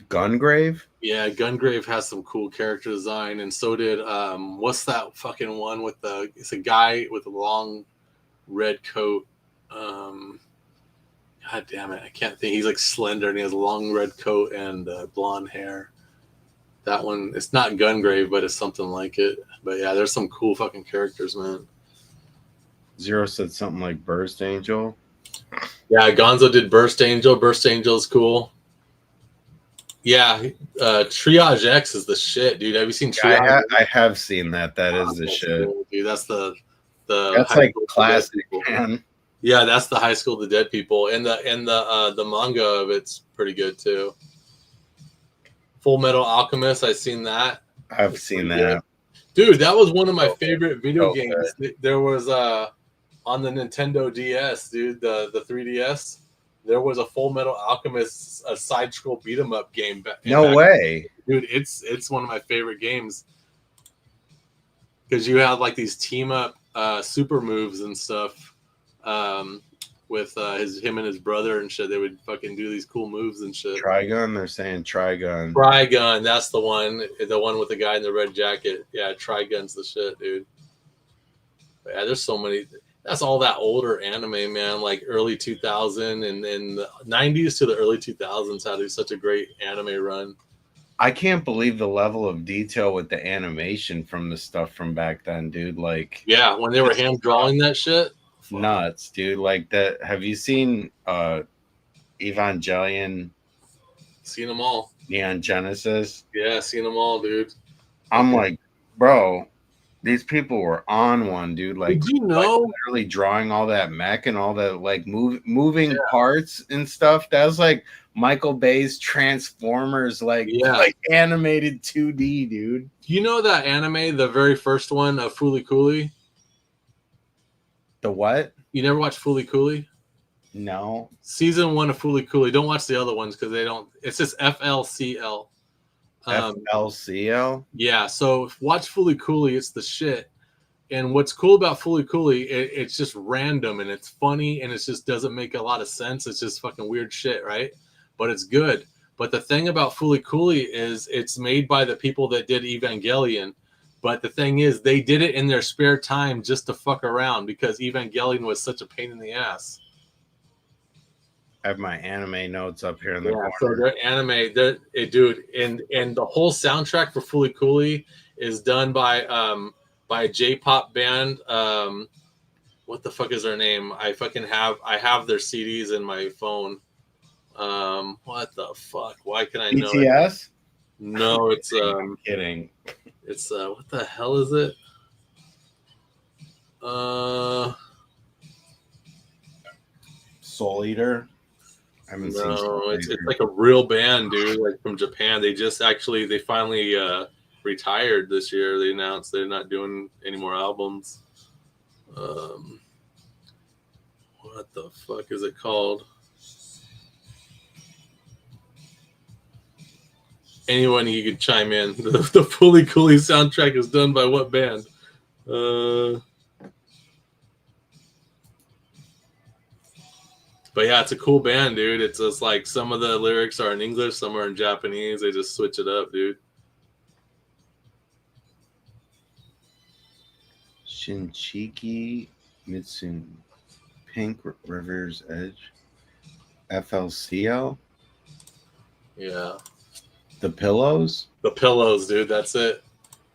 Gungrave? Yeah, Gungrave has some cool character design, and so did what's that fucking one with it's a guy with a long red coat. God damn it, I can't think. He's like slender and he has a long red coat and blonde hair. That one, it's not Gungrave, but it's something like it. But yeah, there's some cool fucking characters, man. Zero said something like Burst Angel. Yeah, Gonzo did Burst Angel. Burst Angel is cool. Yeah, Triage X is the shit, dude. Have you seen Triage? I have seen that. That is the shit, cool, dude. That's the that's like classic, man. Yeah, that's the High School of the Dead People, and the manga of it's pretty good too. Full Metal Alchemist, I've seen that. I've seen that, dude. That was one of my favorite video games. There was on the Nintendo DS, dude, the 3DS. There was a Full Metal Alchemist, a side scroll beat 'em up game. No way, dude! It's one of my favorite games because you have like these team up super moves and stuff with him and his brother and shit. They would fucking do these cool moves and shit. Trigun, they're saying Trigun. Trigun, that's the one with the guy in the red jacket. Yeah, Trigun's the shit, dude. But yeah, there's so many. That's all that older anime, man, like early 2000 and the 90s to the early 2000s had such a great anime run. I can't believe the level of detail with the animation from the stuff from back then, dude. Like, yeah, when they were hand drawing that shit. Nuts, dude. Like that. Have you seen Evangelion? Seen them all. Neon Genesis? Yeah, seen them all, dude. I'm like, bro, these people were on one, dude. Like, did you know? Like, literally drawing all that mech and all that like moving parts and stuff. That was like Michael Bay's Transformers, like animated 2D, dude. You know that anime, the very first one of Fooly Cooly? The what? You never watched Fooly Cooly? No. Season 1 of Fooly Cooly. Don't watch the other ones because they don't. It's just FLCL. FLCL? Yeah. So watch Fooly Cooly. It's the shit. And what's cool about Fooly Cooly, it's just random and it's funny and it just doesn't make a lot of sense. It's just fucking weird shit, right? But it's good. But the thing about Fooly Cooly is it's made by the people that did Evangelion. But the thing is, they did it in their spare time just to fuck around because Evangelion was such a pain in the ass. I have my anime notes up here in the corner. So their anime, dude, and the whole soundtrack for Fooly Cooly is done by a J-pop band. What the fuck is their name? I have their CDs in my phone. What the fuck? Why can I know BTS? No, it's I'm kidding. It's what the hell is it? Soul Eater. I haven't seen Soul Eater. It's like a real band, dude. Like from Japan. They finally retired this year. They announced they're not doing any more albums. What the fuck is it called? Anyone you could chime in. The Fooly Cooley soundtrack is done by what band? But yeah, it's a cool band, dude. It's just like some of the lyrics are in English, some are in Japanese. They just switch it up, dude. Shinchiki Mitsune, Pink River's Edge, FLCL. Yeah. The Pillows? The Pillows, dude. That's it.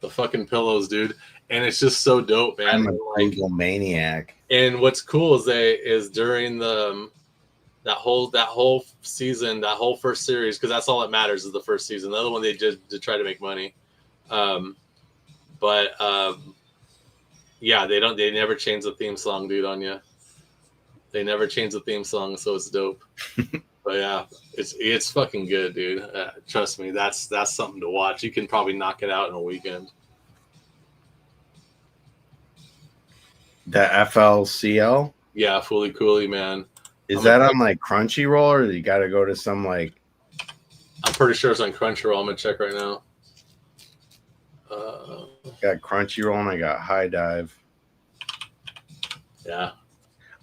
The fucking Pillows, dude. And it's just so dope, man. I'm a single maniac. And what's cool is during that whole season, that whole first series, because that's all that matters is the first season. The other one they did to try to make money. Yeah, they never change the theme song, dude, on you. They never change the theme song, so it's dope. But yeah, it's fucking good, dude. Trust me, that's something to watch. You can probably knock it out in a weekend. The FLCL? Yeah, Fooly Cooley, man. Is that on like Crunchyroll, or you got to go to some like? I'm pretty sure it's on Crunchyroll. I'm gonna check right now. Got Crunchyroll and I got High Dive. Yeah.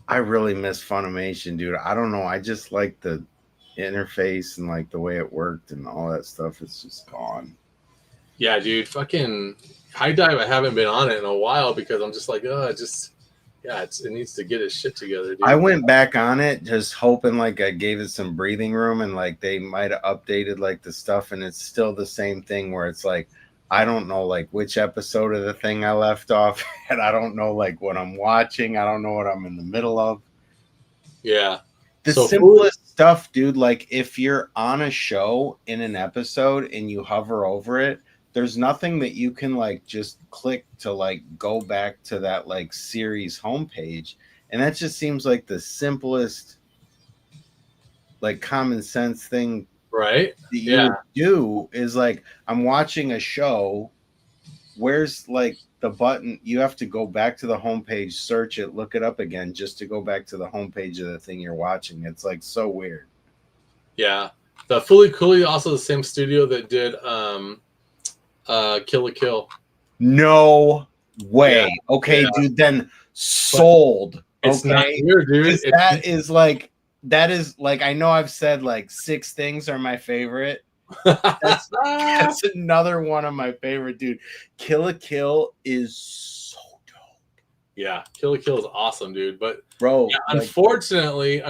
I really miss Funimation, dude. I don't know. I just like the interface and like the way it worked and all that stuff. It's just gone. Yeah, dude. Fucking High Dive. I haven't been on it in a while because I'm just like, it needs to get its shit together, dude. I went back on it just hoping like I gave it some breathing room and like they might have updated like the stuff, and it's still the same thing where it's like I don't know like which episode of the thing I left off, and I don't know like what I'm watching. I don't know what I'm in the middle of. Yeah. The simplest stuff, dude, like if you're on a show in an episode and you hover over it, there's nothing that you can like just click to like go back to that like series homepage. And that just seems like the simplest, like common sense thing. Right. That you would do is like, I'm watching a show. Where's like the button? You have to go back to the homepage, search it, look it up again just to go back to the homepage of the thing you're watching. It's like so weird. Yeah. The Fooly Cooley, also the same studio that did Kill la Kill. No way. Yeah. Okay, yeah. Dude, then sold. It's okay, not here, dude. That is like I know I've said like 6 things are my favorite. That's another one of my favorite, dude. Kill la Kill is so dope. Yeah, Kill la Kill is awesome, dude. But bro, yeah, unfortunately,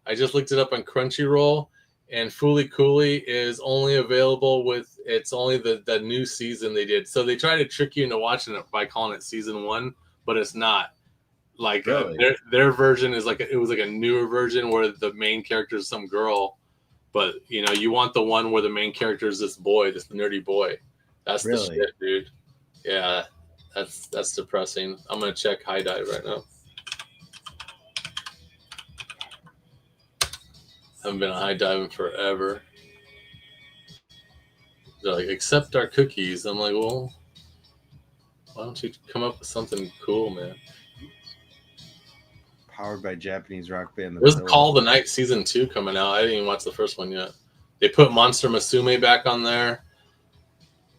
I just looked it up on Crunchyroll, and Fooly Cooley is only available with it's only the new season they did. So they try to trick you into watching it by calling it season 1, but it's not. Like really? Their version is like it was like a newer version where the main character is some girl, but you know you want the one where the main character is this boy, this nerdy boy. That's really? The shit, dude. Yeah, that's depressing. I'm gonna check High Dive right now. Haven't been on High Dive in forever. They're like, accept our cookies. I'm like, well, why don't you come up with something cool, man? Powered by Japanese rock band. There's Call the Night season 2 coming out. I didn't even watch the first one yet. They put Monster Musume back on there.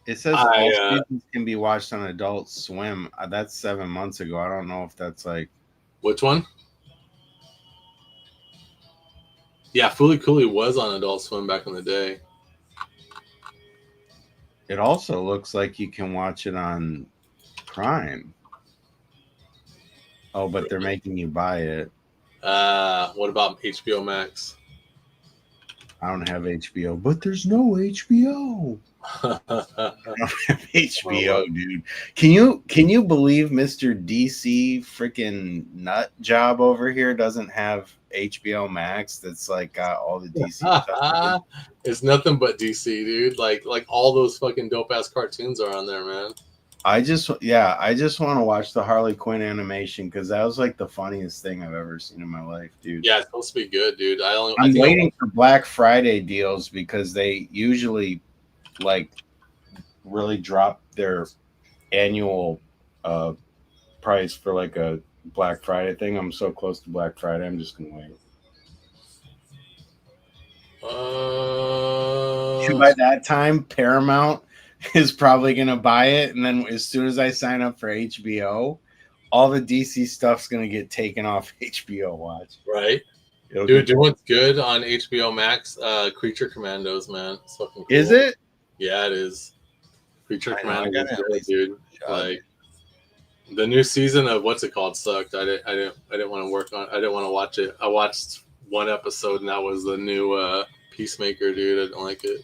It says all seasons can be watched on Adult Swim. That's 7 months ago. I don't know if that's like which one. Yeah, Fooly Cooley was on Adult Swim back in the day. It also looks like you can watch it on Prime. Oh, but they're making you buy it. What about HBO Max? I don't have HBO, but there's no HBO. I don't have HBO, dude. Can you believe Mr. DC freaking nut job over here doesn't have HBO Max? That's like got all the DC stuff. It's nothing but DC, dude. Like all those fucking dope ass cartoons are on there, man. I just want to watch the Harley Quinn animation because that was like the funniest thing I've ever seen in my life, dude. Yeah, it's supposed to be good, dude. I'm waiting for Black Friday deals because they usually like really drop their annual price for like a Black Friday thing. I'm so close to Black Friday. I'm just gonna wait. And by that time, Paramount is probably gonna buy it, and then as soon as I sign up for HBO, all the DC stuff's gonna get taken off HBO Watch. Right. Dude, do what's good on HBO Max? Creature Commandos, man. It's fucking cool. Is it? Yeah, it is. Creature Commandos is good, dude. Like the new season of what's it called sucked. I didn't want to work on. I didn't want to watch it. I watched one episode, and that was the new Peacemaker, dude. I didn't like it.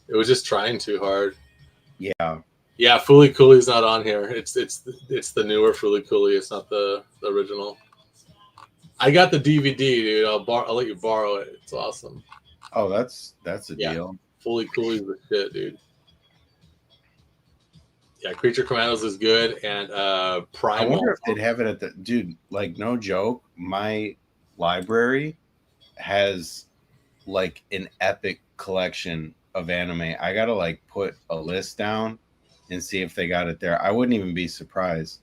It was just trying too hard. Yeah. Yeah, Fooly Cooley's not on here. It's the newer Fooly Cooley. It's not the original. I got the DVD, dude. I'll let you borrow it. It's awesome. Oh, that's a deal. Fooly Cooley's the shit, dude. Yeah, Creature Commandos is good, and Primal. I wonder if they'd have it at the dude. Like, no joke, my library has like an epic collection of anime. I gotta like put a list down and see if they got it there. I wouldn't even be surprised.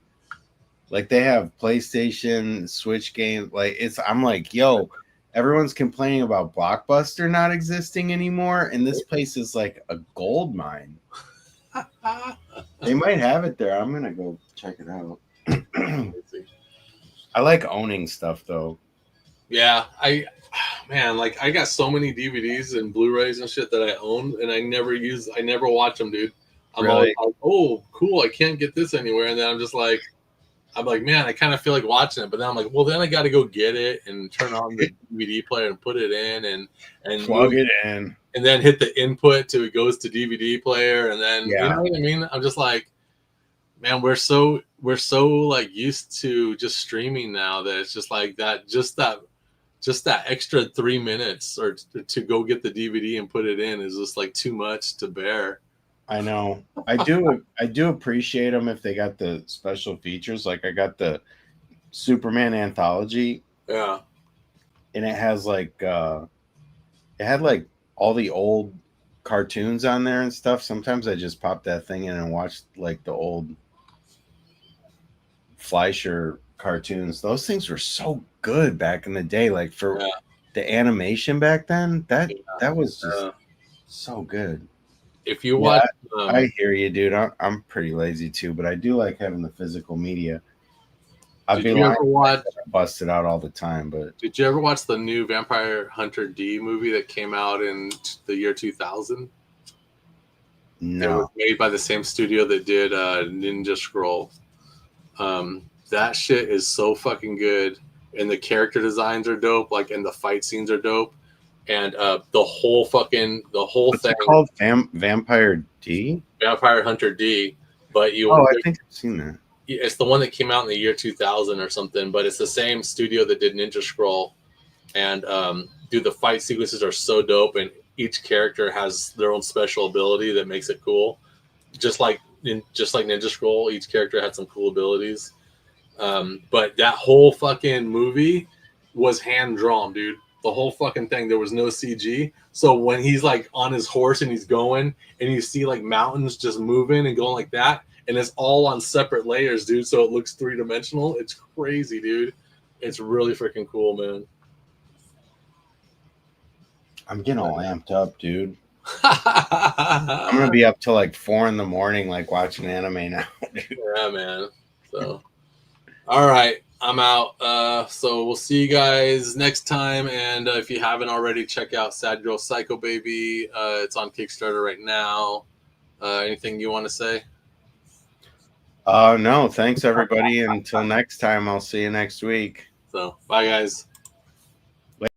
Like they have PlayStation, Switch games. Like I'm like, yo, everyone's complaining about Blockbuster not existing anymore, and this place is like a gold mine. They might have it there. I'm gonna go check it out. I like owning stuff though. Yeah, I got so many DVDs and Blu-rays and shit that I own, and I never watch them, dude. I'm really? like, oh, cool. I can't get this anywhere, and then I'm like, man, I kind of feel like watching it, but then I'm like, well, then I got to go get it and turn on the DVD player and put it in and plug it in, and then hit the input to it goes to DVD player, and then you know what I mean. I'm just like, man, we're so like used to just streaming now that it's just like that, just that extra 3 minutes or to go get the DVD and put it in is just like too much to bear. I know. I do appreciate them if they got the special features. Like I got the Superman anthology. Yeah. And it has like it had like all the old cartoons on there and stuff. Sometimes I just pop that thing in and watch like the old Fleischer cartoons. Those things were so good back in the day. Like for the animation back then, that was just so good. If you watch, I hear you, dude. I'm pretty lazy too, but I do like having the physical media. I've been busted out all the time, but did you ever watch the new Vampire Hunter D movie that came out in the year 2000? No, it was made by the same studio that did Ninja Scroll. That shit is so fucking good, and the character designs are dope. Like, and the fight scenes are dope. And the whole What's thing. It called Vampire D? Vampire Hunter D. But I think I've seen that. It's the one that came out in the year 2000 or something. But it's the same studio that did Ninja Scroll. And dude, the fight sequences are so dope, and each character has their own special ability that makes it cool. Just like Ninja Scroll, each character had some cool abilities. But that whole fucking movie was hand drawn, dude. The whole fucking thing, there was no CG. So when he's like on his horse and he's going, and you see like mountains just moving and going like that, and it's all on separate layers, dude. So it looks 3-dimensional. It's crazy, dude. It's really freaking cool, man. I'm getting all amped up, dude. I'm gonna be up till like 4 a.m, like watching anime now, dude. Yeah, man. So, all right. I'm out. So we'll see you guys next time. And if you haven't already, check out Sad Girl Psycho Baby. It's on Kickstarter right now. Anything you want to say? No. Thanks, everybody. Until next time, I'll see you next week. So, bye, guys. Bye.